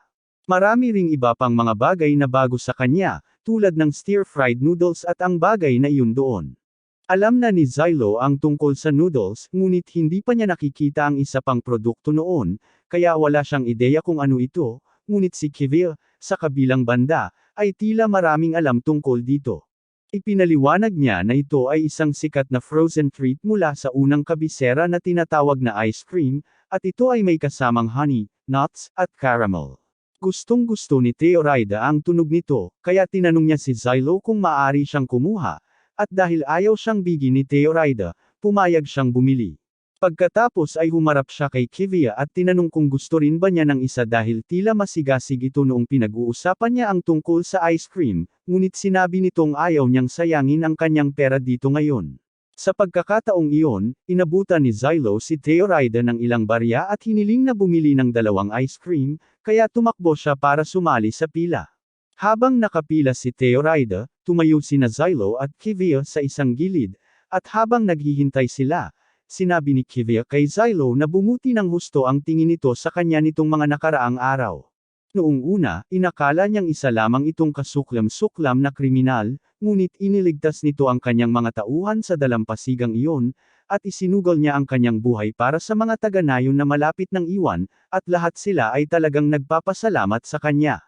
Marami ring iba pang mga bagay na bago sa kanya, tulad ng stir-fried noodles at ang bagay na iyon doon. Alam na ni Zylo ang tungkol sa noodles, ngunit hindi pa niya nakikita ang isa pang produkto noon, kaya wala siyang ideya kung ano ito, ngunit si Kivia, sa kabilang banda, ay tila maraming alam tungkol dito. Ipinaliwanag niya na ito ay isang sikat na frozen treat mula sa unang kabisera na tinatawag na ice cream, at ito ay may kasamang honey, nuts, at caramel. Gustong-gusto ni Theoryda ang tunog nito, kaya tinanong niya si Zylo kung maaari siyang kumuha, at dahil ayaw siyang bigyan ni Theoryda, pumayag siyang bumili. Pagkatapos ay humarap siya kay Kivia at tinanong kung gusto rin ba niya ng isa dahil tila masigasig ito noong pinag-uusapan niya ang tungkol sa ice cream, ngunit sinabi nitong ayaw niyang sayangin ang kanyang pera dito ngayon. Sa pagkakataong iyon, inabutan ni Xylo si Theoryda ng ilang barya at hiniling na bumili ng 2 ice cream, kaya tumakbo siya para sumali sa pila. Habang nakapila si Theoryda, tumayo sina Xylo at Kivia sa isang gilid, at habang naghihintay sila, sinabi ni Kivia kay Xylo na bumuti ng husto ang tingin nito sa kanya nitong mga nakaraang araw. Noong una, inakala niyang isa lamang itong kasuklam-suklam na kriminal, ngunit iniligtas nito ang kanyang mga tauhan sa dalampasigang iyon, at isinugol niya ang kanyang buhay para sa mga taga-nayon na malapit ng iwan, at lahat sila ay talagang nagpapasalamat sa kanya.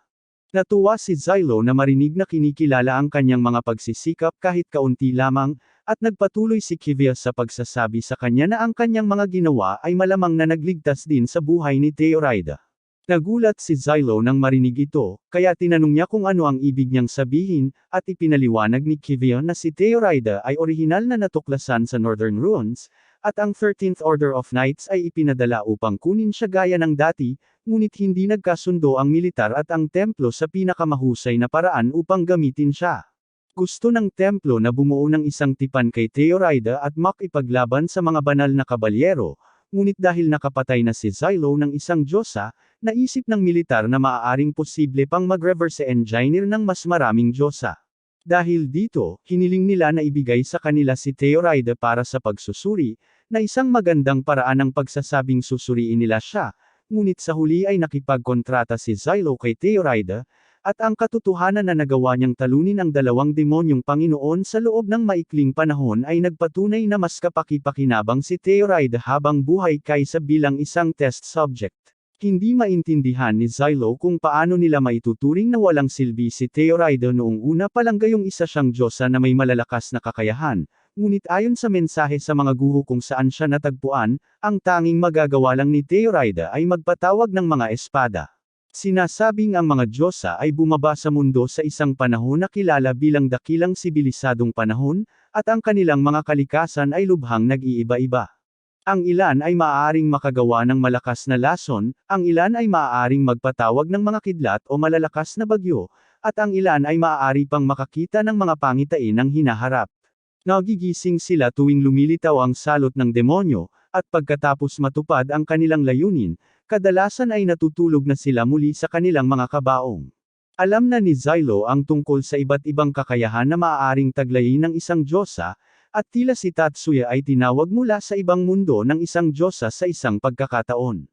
Natuwa si Xylo na marinig na kinikilala ang kanyang mga pagsisikap kahit kaunti lamang, at nagpatuloy si Kivia sa pagsasabi sa kanya na ang kanyang mga ginawa ay malamang na nagligtas din sa buhay ni Theoryda. Nagulat si Xylo nang marinig ito, kaya tinanong niya kung ano ang ibig niyang sabihin, at ipinaliwanag ni Kivia na si Theoryda ay orihinal na natuklasan sa Northern Ruins, at ang 13th Order of Knights ay ipinadala upang kunin siya gaya ng dati, ngunit hindi nagkasundo ang militar at ang templo sa pinakamahusay na paraan upang gamitin siya. Gusto ng templo na bumuo ng isang tipan kay Theoryda at makipaglaban sa mga banal na kabalyero, ngunit dahil nakapatay na si Xylo ng isang diyosa, naisip ng militar na maaaring posible pang mag-reverse engineer ng mas maraming diyosa. Dahil dito, hiniling nila na ibigay sa kanila si Theoryda para sa pagsusuri, na isang magandang paraan ng pagsasabing susuriin nila siya, ngunit sa huli ay nakipagkontrata si Xylo kay Theoryda, at ang katotohanan na nagawa niyang talunin ang 2 demonyong Panginoon sa loob ng maikling panahon ay nagpatunay na mas kapaki-pakinabang si Theoryda habang buhay kaysa bilang isang test subject. Hindi maintindihan ni Xylo kung paano nila maituturing na walang silbi si Theoryda noong una pa lang gayong isa siyang diyosa na may malalakas na kakayahan, ngunit ayon sa mensahe sa mga guho kung saan siya natagpuan, ang tanging magagawa lang ni Theoryda ay magpatawag ng mga espada. Sinasabing ang mga diyosa ay bumaba sa mundo sa isang panahon na kilala bilang dakilang sibilisadong panahon, at ang kanilang mga kalikasan ay lubhang nag-iiba-iba. Ang ilan ay maaaring makagawa ng malakas na lason, ang ilan ay maaaring magpatawag ng mga kidlat o malalakas na bagyo, at ang ilan ay maaari pang makakita ng mga pangitain ng hinaharap. Nagigising sila tuwing lumilitaw ang salot ng demonyo, at pagkatapos matupad ang kanilang layunin, kadalasan ay natutulog na sila muli sa kanilang mga kabaong. Alam na ni Xylo ang tungkol sa iba't ibang kakayahan na maaaring taglayin ng isang diyosa, at tila si Tatsuya ay tinawag mula sa ibang mundo ng isang diyosa sa isang pagkakataon.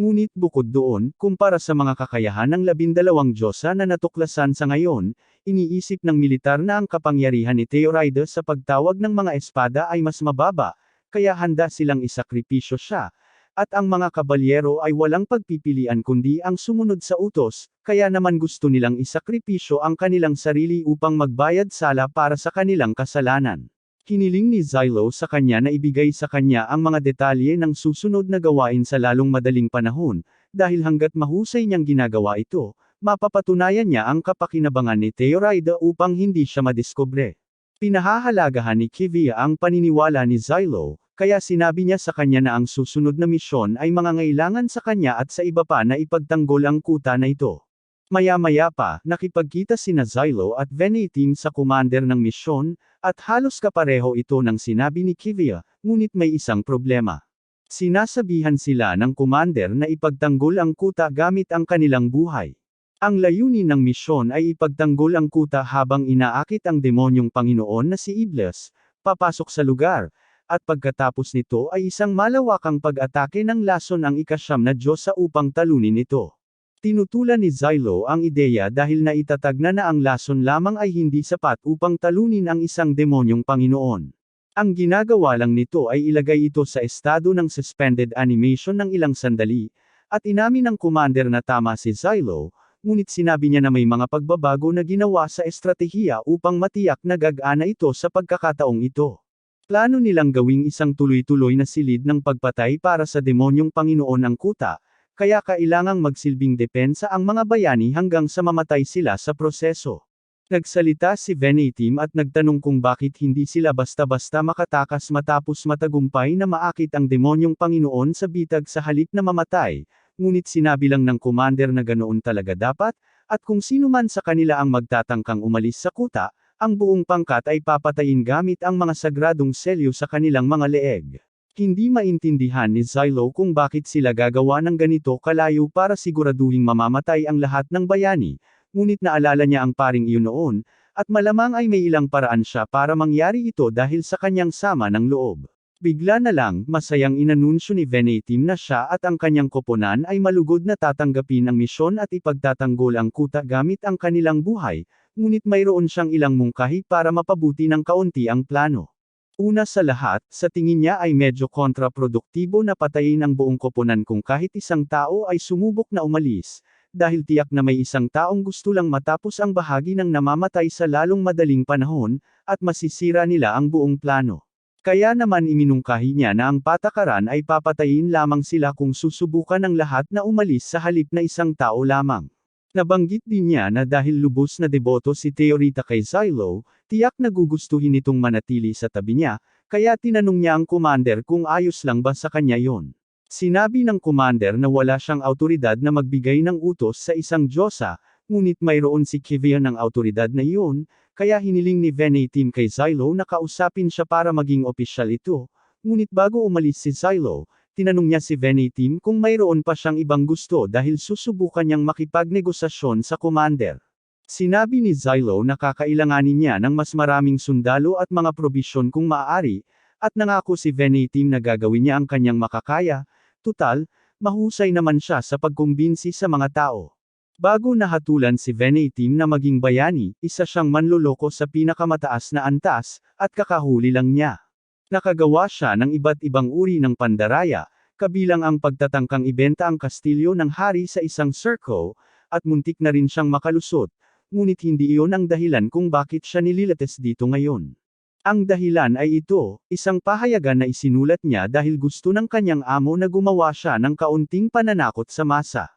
Ngunit bukod doon, kumpara sa mga kakayahan ng 12 diyosa na natuklasan sa ngayon, iniisip ng militar na ang kapangyarihan ni Theoryda sa pagtawag ng mga espada ay mas mababa, kaya handa silang isakripisyo siya, at ang mga kabalyero ay walang pagpipilian kundi ang sumunod sa utos, kaya naman gusto nilang isakripisyo ang kanilang sarili upang magbayad sala para sa kanilang kasalanan. Hiniling ni Xylo sa kanya na ibigay sa kanya ang mga detalye ng susunod na gawain sa lalong madaling panahon, dahil hanggat mahusay niyang ginagawa ito, mapapatunayan niya ang kapakinabangan ni Theoryda upang hindi siya madiskubre. Pinahahalagahan ni Kivia ang paniniwala ni Xylo, kaya sinabi niya sa kanya na ang susunod na misyon ay mangangailangan sa kanya at sa iba pa na ipagtanggol ang kuta na ito. Maya-maya pa, nakipagkita sina Xylo at Venetim sa commander ng misyon, at halos kapareho ito ng sinabi ni Kivia, ngunit may isang problema. Sinasabihan sila ng commander na ipagtanggol ang kuta gamit ang kanilang buhay. Ang layunin ng misyon ay ipagtanggol ang kuta habang inaakit ang demonyong Panginoon na si Iblis, papasok sa lugar, at pagkatapos nito ay isang malawakang pag-atake ng lason ang ika-9 na diyosa upang talunin ito. Tinutulan ni Xylo ang ideya dahil naitatag na ang lason lamang ay hindi sapat upang talunin ang isang demonyong Panginoon. Ang ginagawa lang nito ay ilagay ito sa estado ng suspended animation ng ilang sandali, at inamin ng commander na tama si Xylo, ngunit sinabi niya na may mga pagbabago na ginawa sa estratehiya upang matiyak na gagana ito sa pagkakataong ito. Plano nilang gawing isang tuloy-tuloy na silid ng pagpatay para sa demonyong Panginoon ang kuta, kaya kailangang magsilbing depensa ang mga bayani hanggang sa mamatay sila sa proseso. Nagsalita si Venetim at nagtanong kung bakit hindi sila basta-basta makatakas matapos matagumpay na maakit ang demonyong Panginoon sa bitag sa halip na mamatay, ngunit sinabi lang ng commander na ganoon talaga dapat, at kung sino man sa kanila ang magtatangkang umalis sa kuta, ang buong pangkat ay papatayin gamit ang mga sagradong selyo sa kanilang mga leeg. Hindi maintindihan ni Zylo kung bakit sila gagawa ng ganito kalayo para siguraduhing mamamatay ang lahat ng bayani, ngunit naalala niya ang paring iyon noon, at malamang ay may ilang paraan siya para mangyari ito dahil sa kanyang sama ng loob. Bigla na lang, masayang inanunsyo ni Venetim na siya at ang kanyang koponan ay malugod na tatanggapin ang misyon at ipagtatanggol ang kuta gamit ang kanilang buhay, ngunit mayroon siyang ilang mungkahi para mapabuti ng kaunti ang plano. Una sa lahat, sa tingin niya ay medyo kontraproduktibo na patayin ang buong koponan kung kahit isang tao ay sumubok na umalis, dahil tiyak na may isang taong gusto lang matapos ang bahagi ng namamatay sa lalong madaling panahon, at masisira nila ang buong plano. Kaya naman iminungkahi niya na ang patakaran ay papatayin lamang sila kung susubukan ng lahat na umalis sa halip na isang tao lamang. Nabanggit din niya na dahil lubos na deboto si Theorita kay Zylo, tiyak na gugustuhin itong manatili sa tabi niya, kaya tinanong niya ang commander kung ayos lang ba sa kanya yon. Sinabi ng commander na wala siyang awtoridad na magbigay ng utos sa isang diyosa, ngunit mayroon si Kivia ng awtoridad na iyon, kaya hiniling ni Venetim kay Zylo na kausapin siya para maging opisyal ito, ngunit bago umalis si Zylo, tinanong niya si Venetim kung mayroon pa siyang ibang gusto dahil susubukan niyang makipagnegosasyon sa commander. Sinabi ni Zylo na kakailanganin niya ng mas maraming sundalo at mga probisyon kung maaari, at nangako si Venetim na gagawin niya ang kanyang makakaya, tutal, mahusay naman siya sa pagkumbinsi sa mga tao. Bago nahatulan si Venetim na maging bayani, isa siyang manloloko sa pinakamataas na antas, at kakahuli lang niya. Nakagawa siya ng iba't ibang uri ng pandaraya, kabilang ang pagtatangkang ibenta ang kastilyo ng hari sa isang circo, at muntik na rin siyang makalusot, ngunit hindi iyon ang dahilan kung bakit siya nililates dito ngayon. Ang dahilan ay ito, isang pahayagan na isinulat niya dahil gusto ng kanyang amo na gumawa siya ng kaunting pananakot sa masa.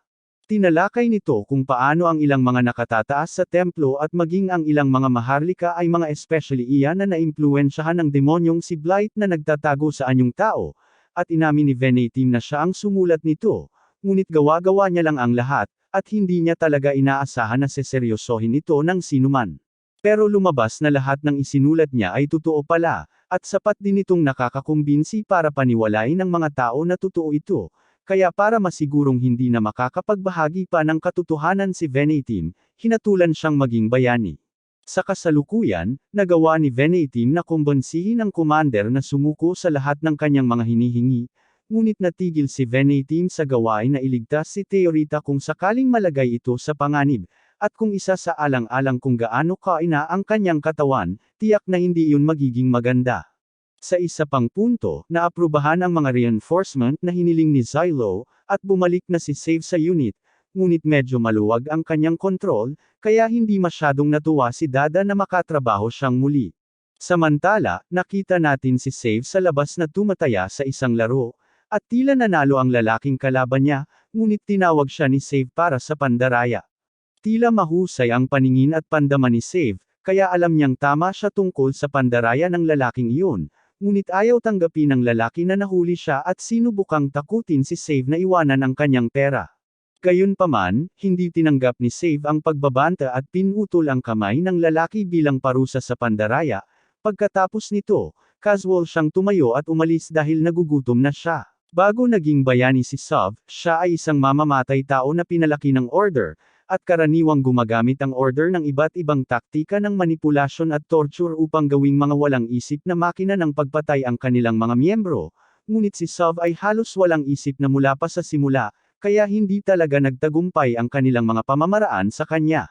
Tinalakay nito kung paano ang ilang mga nakatataas sa templo at maging ang ilang mga maharlika ay mga especially iyan na naimpluwensyahan ng demonyong si Blight na nagtatago sa anyong tao, at inamin ni Venetim na siya ang sumulat nito, ngunit gawa-gawa niya lang ang lahat, at hindi niya talaga inaasahan na seseryosohin ito ng sinuman. Pero lumabas na lahat ng isinulat niya ay totoo pala, at sapat din itong nakakakumbinsi para paniwalain ng mga tao na totoo ito. Kaya para masigurong hindi na makakapagbahagi pa ng katotohanan si Venetim, hinatulan siyang maging bayani. Sa kasalukuyan, nagawa ni Venetim na kumbansihin ang commander na sumuko sa lahat ng kanyang mga hinihingi, ngunit natigil si Venetim sa gawain na iligtas si Theorita kung sakaling malagay ito sa panganib, at kung isa sa alang-alang kung gaano kaina ang kanyang katawan, tiyak na hindi iyon magiging maganda. Sa isa pang punto, naaprubahan ang mga reinforcement na hiniling ni Zylo, at bumalik na si Save sa unit, ngunit medyo maluwag ang kanyang kontrol, kaya hindi masyadong natuwa si Dada na makatrabaho siyang muli. Samantala, nakita natin si Save sa labas na tumataya sa isang laro, at tila nanalo ang lalaking kalaban niya, ngunit tinawag siya ni Save para sa pandaraya. Tila mahusay ang paningin at pandama ni Save, kaya alam niyang tama siya tungkol sa pandaraya ng lalaking iyon. Ngunit ayaw tanggapin ng lalaki na nahuli siya at sinubukang takutin si Save na iwanan ang kanyang pera. Gayunpaman, hindi tinanggap ni Save ang pagbabanta at pinutol ang kamay ng lalaki bilang parusa sa pandaraya. Pagkatapos nito, casual siyang tumayo at umalis dahil nagugutom na siya. Bago naging bayani si Sov, siya ay isang mamamatay tao na pinalaki ng order, at karaniwang gumagamit ang order ng iba't ibang taktika ng manipulasyon at torture upang gawing mga walang isip na makina ng pagpatay ang kanilang mga miyembro, ngunit si Sov ay halos walang isip na mula pa sa simula, kaya hindi talaga nagtagumpay ang kanilang mga pamamaraan sa kanya.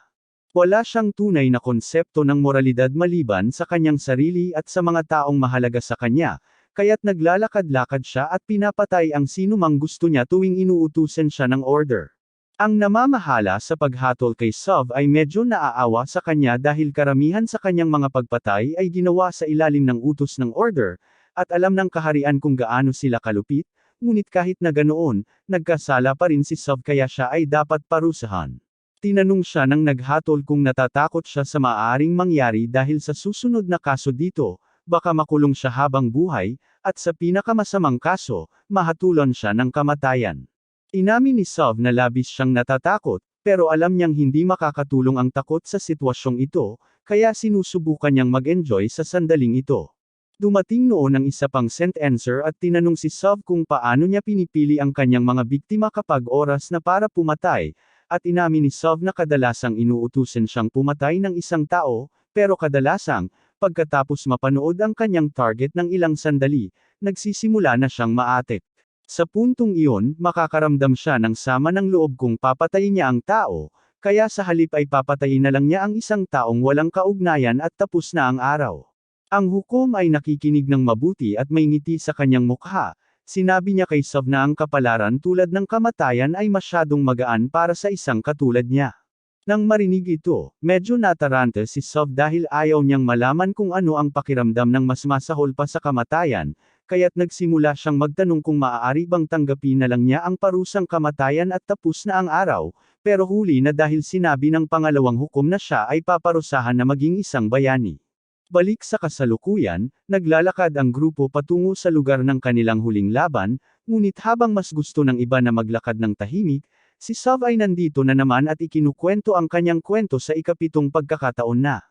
Wala siyang tunay na konsepto ng moralidad maliban sa kanyang sarili at sa mga taong mahalaga sa kanya, kaya't naglalakad-lakad siya at pinapatay ang sinumang gusto niya tuwing inuutusan siya ng order. Ang namamahala sa paghatol kay Sov ay medyo naaawa sa kanya dahil karamihan sa kanyang mga pagpatay ay ginawa sa ilalim ng utos ng order, at alam ng kaharian kung gaano sila kalupit, ngunit kahit na ganoon, nagkasala pa rin si Sov kaya siya ay dapat parusahan. Tinanong siya ng naghatol kung natatakot siya sa maaaring mangyari dahil sa susunod na kaso dito, baka makulong siya habang buhay, at sa pinakamasamang kaso, mahatulan siya ng kamatayan. Inamin ni Sov na labis siyang natatakot, pero alam niyang hindi makakatulong ang takot sa sitwasyong ito, kaya sinusubukan niyang mag-enjoy sa sandaling ito. Dumating noon ang isa pang sentencer at tinanong si Sov kung paano niya pinipili ang kanyang mga biktima kapag oras na para pumatay, at inamin ni Sov na kadalasang inuutusan siyang pumatay ng isang tao, pero kadalasang, pagkatapos mapanood ang kanyang target ng ilang sandali, nagsisimula na siyang maatik. Sa puntong iyon, makakaramdam siya ng sama ng loob kung papatayin niya ang tao, kaya sa halip ay papatayin na lang niya ang isang taong walang kaugnayan at tapos na ang araw. Ang hukom ay nakikinig ng mabuti at may ngiti sa kanyang mukha. Sinabi niya kay Sov na ang kapalaran tulad ng kamatayan ay masyadong magaan para sa isang katulad niya. Nang marinig ito, medyo nataranta si Sov dahil ayaw niyang malaman kung ano ang pakiramdam ng mas masahol pa sa kamatayan, kaya't nagsimula siyang magtanong kung maaari bang tanggapin na lang niya ang parusang kamatayan at tapos na ang araw, pero huli na dahil sinabi ng pangalawang hukom na siya ay paparusahan na maging isang bayani. Balik sa kasalukuyan, naglalakad ang grupo patungo sa lugar ng kanilang huling laban, ngunit habang mas gusto ng iba na maglakad ng tahimik, si Sov ay nandito na naman at ikinukwento ang kanyang kwento sa ikapitong pagkakataon na.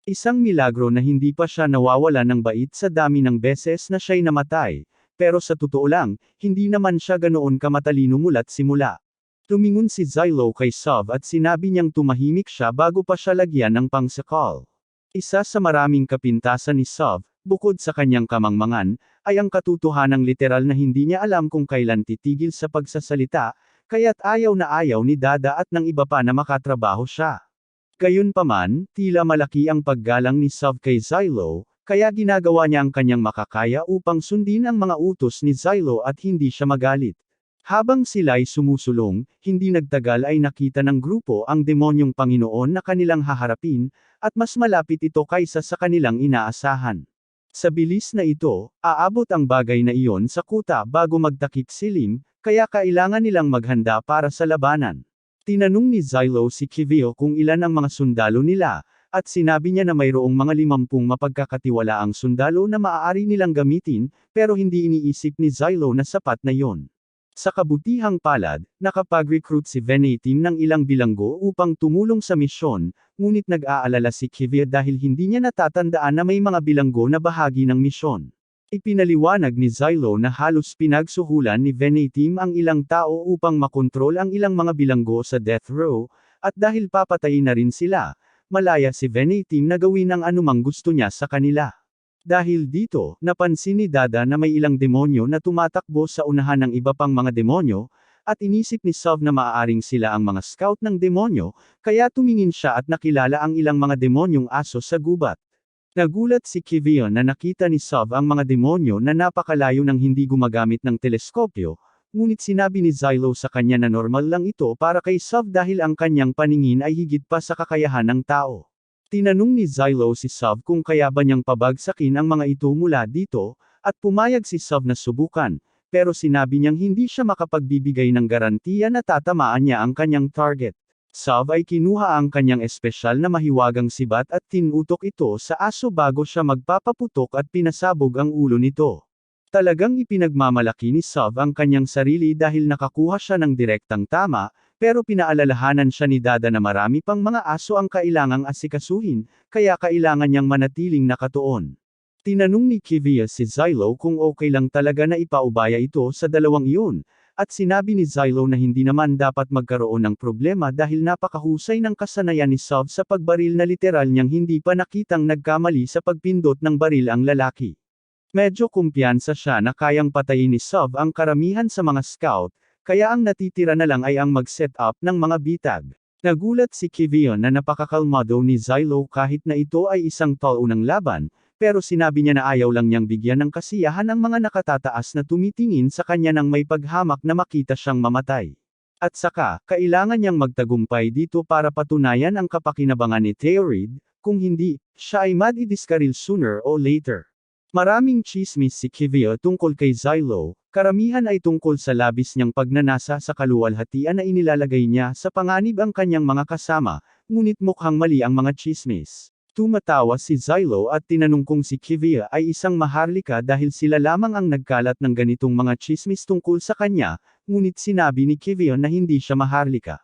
Isang milagro na hindi pa siya nawawala ng bait sa dami ng beses na siya'y namatay, pero sa totoo lang, hindi naman siya ganoon kamatalino mula't simula. Tumingon si Zylo kay Sov at sinabi niyang tumahimik siya bago pa siya lagyan ng pangsakal. Isa sa maraming kapintasan ni Sov, bukod sa kanyang kamangmangan, ay ang katotohanang literal na hindi niya alam kung kailan titigil sa pagsasalita, kaya't ayaw na ayaw ni Dada at ng iba pa na makatrabaho siya. Gayunpaman, tila malaki ang paggalang ni Sov kay Zylo, kaya ginagawa niya ang kanyang makakaya upang sundin ang mga utos ni Zylo at hindi siya magalit. Habang sila'y sumusulong, hindi nagtagal ay nakita ng grupo ang demonyong Panginoon na kanilang haharapin, at mas malapit ito kaysa sa kanilang inaasahan. Sa bilis na ito, aabot ang bagay na iyon sa kuta bago magtakip silim, kaya kailangan nilang maghanda para sa labanan. Tinanong ni Zylo si Kivio kung ilan ang mga sundalo nila, at sinabi niya na mayroong mga 50 mapagkakatiwalaang sundalo na maaari nilang gamitin, pero hindi iniisip ni Zylo na sapat na yon. Sa kabutihang palad, nakapag-recruit si Venetim ng ilang bilanggo upang tumulong sa misyon, ngunit nag-aalala si Kivia dahil hindi niya natatandaan na may mga bilanggo na bahagi ng misyon. Ipinaliwanag ni Zylo na halos pinagsuhulan ni Venetim ang ilang tao upang makontrol ang ilang mga bilanggo sa death row, at dahil papatayin na rin sila, malaya si Venetim na gawin ang anumang gusto niya sa kanila. Dahil dito, napansin ni Dada na may ilang demonyo na tumatakbo sa unahan ng iba pang mga demonyo, at inisip ni Sov na maaaring sila ang mga scout ng demonyo, kaya tumingin siya at nakilala ang ilang mga demonyong aso sa gubat. Nagulat si Kivio na nakita ni Sov ang mga demonyo na napakalayo ng hindi gumagamit ng teleskopyo, ngunit sinabi ni Zylo sa kanya na normal lang ito para kay Sov dahil ang kanyang paningin ay higit pa sa kakayahan ng tao. Tinanong ni Zylo si Sov kung kaya ba niyang pabagsakin ang mga ito mula dito, at pumayag si Sov na subukan, pero sinabi niyang hindi siya makapagbibigay ng garantiya na tatamaan niya ang kanyang target. Sov ay kinuha ang kanyang espesyal na mahiwagang sibat at tinutok ito sa aso bago siya magpapaputok at pinasabog ang ulo nito. Talagang ipinagmamalaki ni Sov ang kanyang sarili dahil nakakuha siya ng direktang tama, pero pinaalalahanan siya ni Dada na marami pang mga aso ang kailangang asikasuhin, kaya kailangan niyang manatiling nakatuon. Tinanong ni Kivia si Zylo kung okay lang talaga na ipaubaya ito sa dalawang iyon, at sinabi ni Zylo na hindi naman dapat magkaroon ng problema dahil napakahusay ng kasanayan ni Sov sa pagbaril na literal niyang hindi pa nakitang nagkamali sa pagpindot ng baril ang lalaki. Medyo kumpiyansa siya na kayang patayin ni Sov ang karamihan sa mga scout, kaya ang natitira na lang ay ang mag-set up ng mga bitag. Nagulat si Kivio na napakakalmado ni Zylo kahit na ito ay isang taunang laban, pero sinabi niya na ayaw lang niyang bigyan ng kasiyahan ang mga nakatataas na tumitingin sa kanya nang may paghamak na makita siyang mamatay. At saka, kailangan niyang magtagumpay dito para patunayan ang kapakinabangan ni Theorid, kung hindi, siya ay madidiskaril sooner or later. Maraming chismis si Kivio tungkol kay Zylo, karamihan ay tungkol sa labis niyang pagnanasa sa kaluwalhatian na inilalagay niya sa panganib ang kanyang mga kasama, ngunit mukhang mali ang mga chismis. Tumatawa si Zylo at tinanong kung si Kivia ay isang maharlika dahil sila lamang ang nagkalat ng ganitong mga chismis tungkol sa kanya, ngunit sinabi ni Kivia na hindi siya maharlika.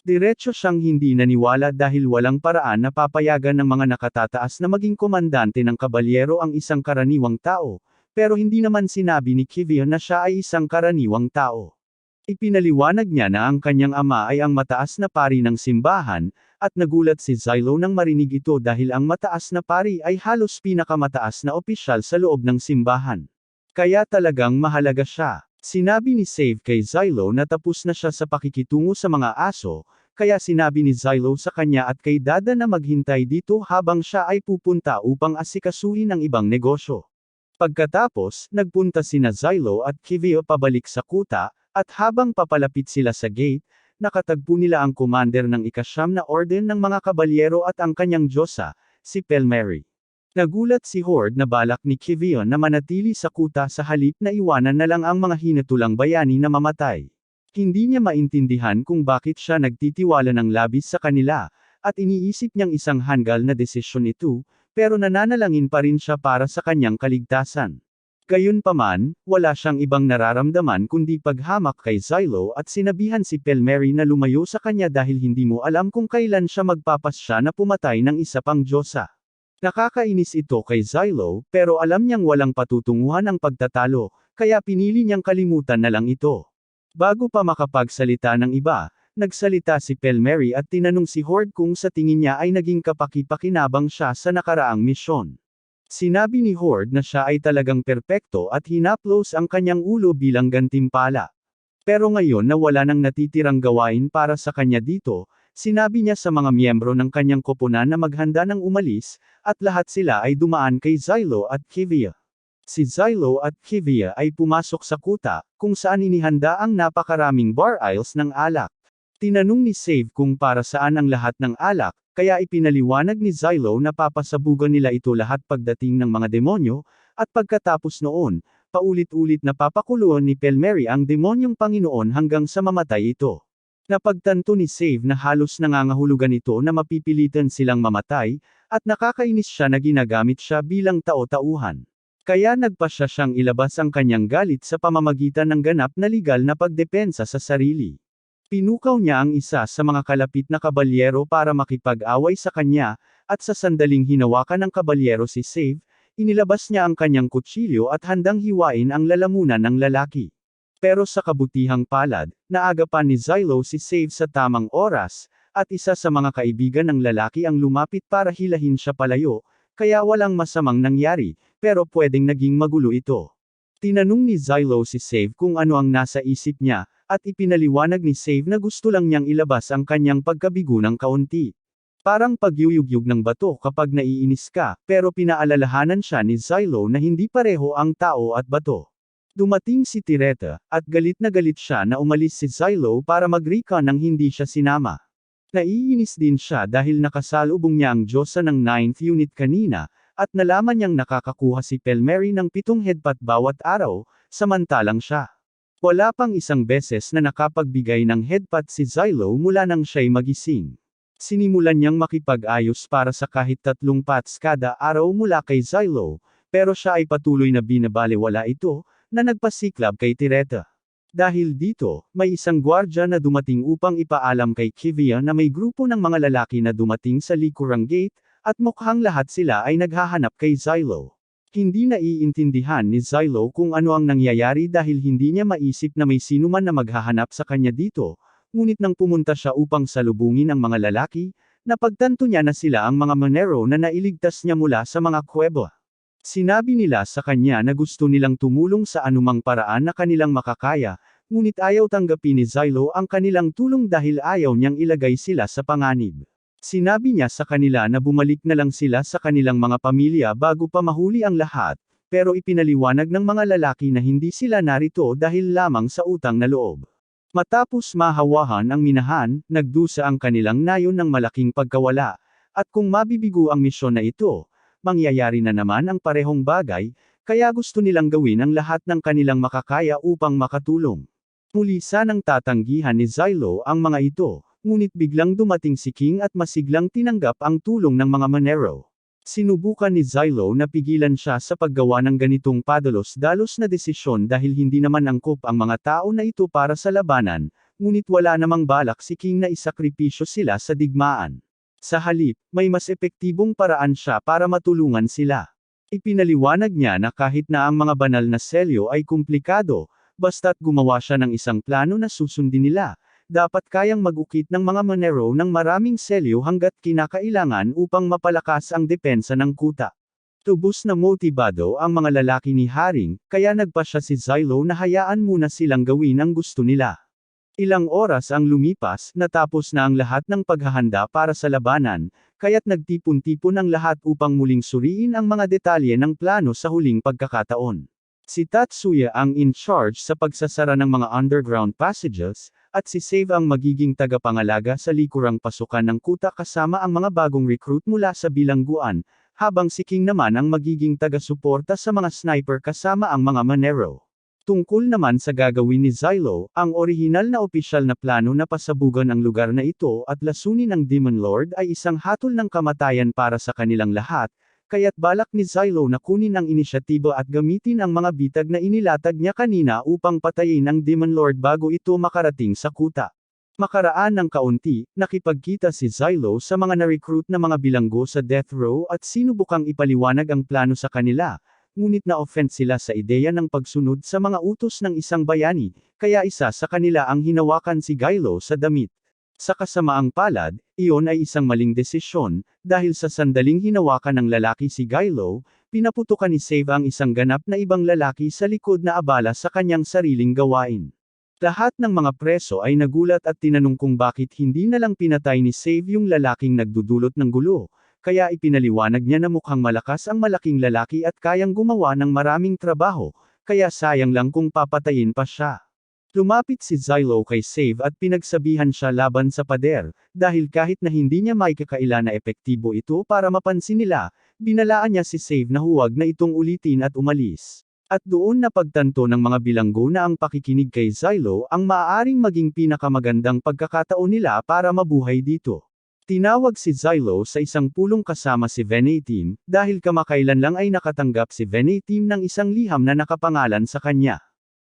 Diretso siyang hindi naniwala dahil walang paraan na papayagan ng mga nakatataas na maging komandante ng kabalyero ang isang karaniwang tao, pero hindi naman sinabi ni Kivia na siya ay isang karaniwang tao. Ipinaliwanag niya na ang kanyang ama ay ang mataas na pari ng simbahan, at nagulat si Zylo nang marinig ito dahil ang mataas na pari ay halos pinakamataas na opisyal sa loob ng simbahan. Kaya talagang mahalaga siya. Sinabi ni Save kay Zylo na tapos na siya sa pakikitungo sa mga aso, kaya sinabi ni Zylo sa kanya at kay Dada na maghintay dito habang siya ay pupunta upang asikasuhin ang ibang negosyo. Pagkatapos, nagpunta sina Zylo at Kivia pabalik sa kuta, at habang papalapit sila sa gate, nakatagpo nila ang commander ng ika-9 na orden ng mga kabalyero at ang kanyang diyosa, si Pelmeri. Nagulat si Horde na balak ni Kivia na manatili sa kuta sa halip na iwanan na lang ang mga hinatulang bayani na mamatay. Hindi niya maintindihan kung bakit siya nagtitiwala ng labis sa kanila, at iniisip niyang isang hanggal na desisyon ito, pero nananalangin pa rin siya para sa kanyang kaligtasan. Gayunpaman, wala siyang ibang nararamdaman kundi paghamak kay Zylo at sinabihan si Pelmeri na lumayo sa kanya dahil hindi mo alam kung kailan siya magpapasya na pumatay ng isa pang diyosa. Nakakainis ito kay Zylo, pero alam niyang walang patutunguhan ang pagtatalo, kaya pinili niyang kalimutan na lang ito. Bago pa makapagsalita ng iba, nagsalita si Pelmeri at tinanong si Horde kung sa tingin niya ay naging kapaki-pakinabang siya sa nakaraang misyon. Sinabi ni Horde na siya ay talagang perpekto at hinaplos ang kanyang ulo bilang gantimpala. Pero ngayon na wala nang natitirang gawain para sa kanya dito, sinabi niya sa mga miyembro ng kanyang koponan na maghanda ng umalis, at lahat sila ay dumaan kay Zylo at Kivia. Si Zylo at Kivia ay pumasok sa kuta, kung saan inihanda ang napakaraming bar aisles ng alak. Tinanong ni Save kung para saan ang lahat ng alak, kaya ipinaliwanag ni Zylo na papasabugan nila ito lahat pagdating ng mga demonyo, at pagkatapos noon, paulit-ulit na papakuluan ni Pelmeri ang demonyong Panginoon hanggang sa mamatay ito. Napagtanto ni Save na halos nangangahulugan ito na mapipilitan silang mamatay, at nakakainis siya na ginagamit siya bilang tao-tauhan. Kaya nagpasya siyang ilabas ang kanyang galit sa pamamagitan ng ganap na legal na pagdepensa sa sarili. Pinukaw niya ang isa sa mga kalapit na kabalyero para makipag-away sa kanya, at sa sandaling hinawakan ng kabalyero si Save, inilabas niya ang kanyang kutsilyo at handang hiwain ang lalamunan ng lalaki. Pero sa kabutihang palad, naagapan ni Zylo si Save sa tamang oras, at isa sa mga kaibigan ng lalaki ang lumapit para hilahin siya palayo, kaya walang masamang nangyari, pero pwedeng naging magulo ito. Tinanong ni Zylo si Save kung ano ang nasa isip niya, at ipinaliwanag ni Save na gusto lang niyang ilabas ang kanyang pagkabigo ng kaunti. Parang pagyuyugyug ng bato kapag naiinis ka, pero pinaalalahanan siya ni Zylo na hindi pareho ang tao at bato. Dumating si Tireta, at galit na galit siya na umalis si Zylo para mag-recon nang hindi siya sinama. Naiinis din siya dahil nakasalubong niya ang diyosa ng 9th unit kanina, at nalaman niyang nakakakuha si Pelmeri ng 7 headpat bawat araw, samantalang siya. Wala pang isang beses na nakapagbigay ng headpat si Zylo mula nang siya'y magising. Sinimulan niyang makipag-ayos para sa kahit 3 pats kada araw mula kay Zylo, pero siya ay patuloy na binabalewala ito, na nagpasiklab kay Tireta. Dahil dito, may isang gwardya na dumating upang ipaalam kay Kivia na may grupo ng mga lalaki na dumating sa likurang gate, at mukhang lahat sila ay naghahanap kay Zylo. Hindi naiintindihan ni Zylo kung ano ang nangyayari dahil hindi niya maisip na may sinuman na maghahanap sa kanya dito, ngunit nang pumunta siya upang salubungin ang mga lalaki, napagtanto niya na sila ang mga Monero na nailigtas niya mula sa mga kuweba. Sinabi nila sa kanya na gusto nilang tumulong sa anumang paraan na kanilang makakaya, ngunit ayaw tanggapin ni Zylo ang kanilang tulong dahil ayaw niyang ilagay sila sa panganib. Sinabi niya sa kanila na bumalik na lang sila sa kanilang mga pamilya bago pa mahuli ang lahat, pero ipinaliwanag ng mga lalaki na hindi sila narito dahil lamang sa utang na loob. Matapos mahawahan ang minahan, nagdusa ang kanilang nayon ng malaking pagkawala, at kung mabibigo ang misyon na ito, mangyayari na naman ang parehong bagay, kaya gusto nilang gawin ang lahat ng kanilang makakaya upang makatulong. Muli sanang tatanggihan ni Zylo ang mga ito. Ngunit biglang dumating si King at masiglang tinanggap ang tulong ng mga Monero. Sinubukan ni Zylo na pigilan siya sa paggawa ng ganitong padalos-dalos na desisyon dahil hindi naman angkop ang mga tao na ito para sa labanan, ngunit wala namang balak si King na isakripisyo sila sa digmaan. Sa halip, may mas epektibong paraan siya para matulungan sila. Ipinaliwanag niya na kahit na ang mga banal na selyo ay komplikado, basta't gumawa siya ng isang plano na susundin nila, dapat kayang mag-ukit ng mga Monero ng maraming selyo hanggat kinakailangan upang mapalakas ang depensa ng kuta. Tubos na motibado ang mga lalaki ni Haring, kaya nagpasya si Zylo na hayaan muna silang gawin ang gusto nila. Ilang oras ang lumipas, natapos na ang lahat ng paghahanda para sa labanan, kaya't nagtipon-tipon ang lahat upang muling suriin ang mga detalye ng plano sa huling pagkakataon. Si Tatsuya ang in charge sa pagsasara ng mga underground passages, at si Save ang magiging tagapangalaga sa likurang pasukan ng kuta kasama ang mga bagong recruit mula sa bilangguan, habang si King naman ang magiging taga-suporta sa mga sniper kasama ang mga Monero. Tungkol naman sa gagawin ni Zylo, ang orihinal na opisyal na plano na pasabugan ang lugar na ito at lasunin ang Demon Lord ay isang hatol ng kamatayan para sa kanilang lahat, kaya't balak ni Zylo na kunin ang inisyatiba at gamitin ang mga bitag na inilatag niya kanina upang patayin ang Demon Lord bago ito makarating sa kuta. Makaraan ng kaunti, nakipagkita si Zylo sa mga na-recruit na mga bilanggo sa death row at sinubukang ipaliwanag ang plano sa kanila, ngunit na-offend sila sa ideya ng pagsunod sa mga utos ng isang bayani, kaya isa sa kanila ang hinawakan si Gylo sa damit. Sa kasamaang palad, iyon ay isang maling desisyon, dahil sa sandaling hinawakan ng lalaki si Gylo, pinaputukan ni Save ang isang ganap na ibang lalaki sa likod na abala sa kanyang sariling gawain. Lahat ng mga preso ay nagulat at tinanong kung bakit hindi na lang pinatay ni Save yung lalaking nagdudulot ng gulo, kaya ipinaliwanag niya na mukhang malakas ang malaking lalaki at kayang gumawa ng maraming trabaho, kaya sayang lang kung papatayin pa siya. Lumapit si Zylo kay Save at pinagsabihan siya laban sa pader, dahil kahit na hindi niya maikakaila na epektibo ito para mapansin nila, binalaan niya si Save na huwag na itong ulitin at umalis. At doon napagtanto ng mga bilanggo na ang pakikinig kay Zylo ang maaaring maging pinakamagandang pagkakataon nila para mabuhay dito. Tinawag si Zylo sa isang pulong kasama si Venetim, dahil kamakailan lang ay nakatanggap si Venetim ng isang liham na nakapangalan sa kanya.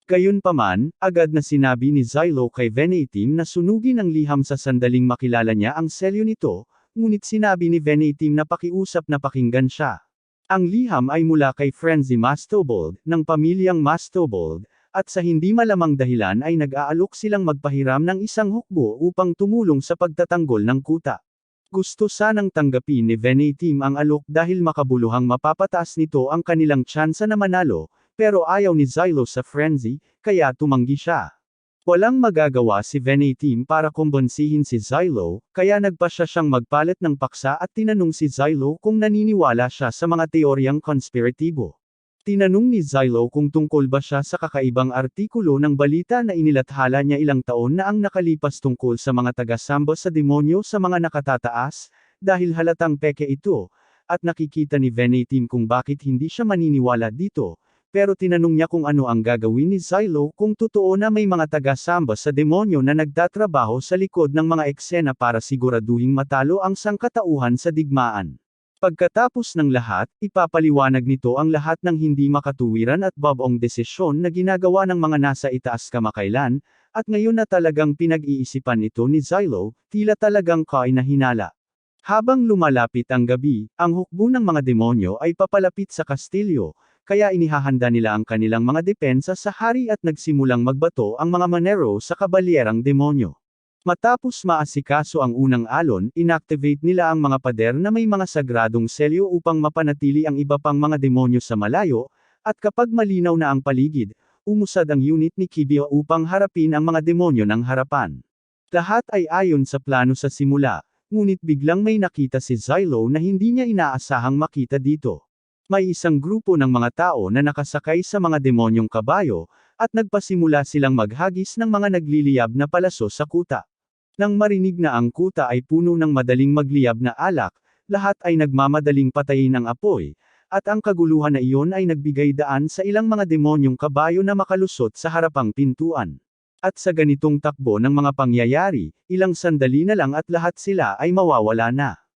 Gayunpaman, agad na sinabi ni Zylo kay Venetim na sunugin ang liham sa sandaling makilala niya ang selyo nito, ngunit sinabi ni Venetim na pakiusap na pakinggan siya. Ang liham ay mula kay Frenzy Mastobold, ng pamilyang Mastobold, at sa hindi malamang dahilan ay nag-aalok silang magpahiram ng isang hukbo upang tumulong sa pagtatanggol ng kuta. Gusto sanang tanggapin ni Venetim ang alok dahil makabuluhang mapapataas nito ang kanilang tsansa na manalo, pero ayaw ni Zylo sa Frenzy, kaya tumanggi siya. Walang magagawa si Venetim para kumbonsihin si Zylo, kaya nagpasya siyang magpalit ng paksa at tinanong si Zylo kung naniniwala siya sa mga teoryang konspiratibo. Tinanong ni Zylo kung tungkol ba siya sa kakaibang artikulo ng balita na inilathala niya ilang taon na ang nakalipas tungkol sa mga taga-samba sa demonyo sa mga nakatataas, dahil halatang peke ito, at nakikita ni Venetim kung bakit hindi siya maniniwala dito. Pero tinanong niya kung ano ang gagawin ni Zylo kung totoo na may mga taga-samba sa demonyo na nagtatrabaho sa likod ng mga eksena para siguraduhing matalo ang sangkatauhan sa digmaan. Pagkatapos ng lahat, ipapaliwanag nito ang lahat ng hindi makatuwiran at babong desisyon na ginagawa ng mga nasa itaas kamakailan, at ngayon na talagang pinag-iisipan ito ni Zylo, tila talagang kainahinala. Habang lumalapit ang gabi, ang hukbo ng mga demonyo ay papalapit sa kastilyo, kaya inihahanda nila ang kanilang mga depensa sa hari at nagsimulang magbato ang mga Monero sa kabalyerang demonyo. Matapos maasikaso ang unang alon, inactivate nila ang mga pader na may mga sagradong selyo upang mapanatili ang iba pang mga demonyo sa malayo, at kapag malinaw na ang paligid, umusad ang unit ni Kibyo upang harapin ang mga demonyo ng harapan. Lahat ay ayon sa plano sa simula, ngunit biglang may nakita si Zylo na hindi niya inaasahang makita dito. May isang grupo ng mga tao na nakasakay sa mga demonyong kabayo, at nagpasimula silang maghagis ng mga nagliliyab na palaso sa kuta. Nang marinig na ang kuta ay puno ng madaling magliyab na alak, lahat ay nagmamadaling patayin ang apoy, at ang kaguluhan na iyon ay nagbigay daan sa ilang mga demonyong kabayo na makalusot sa harapang pintuan. At sa ganitong takbo ng mga pangyayari, ilang sandali na lang at lahat sila ay mawawala na.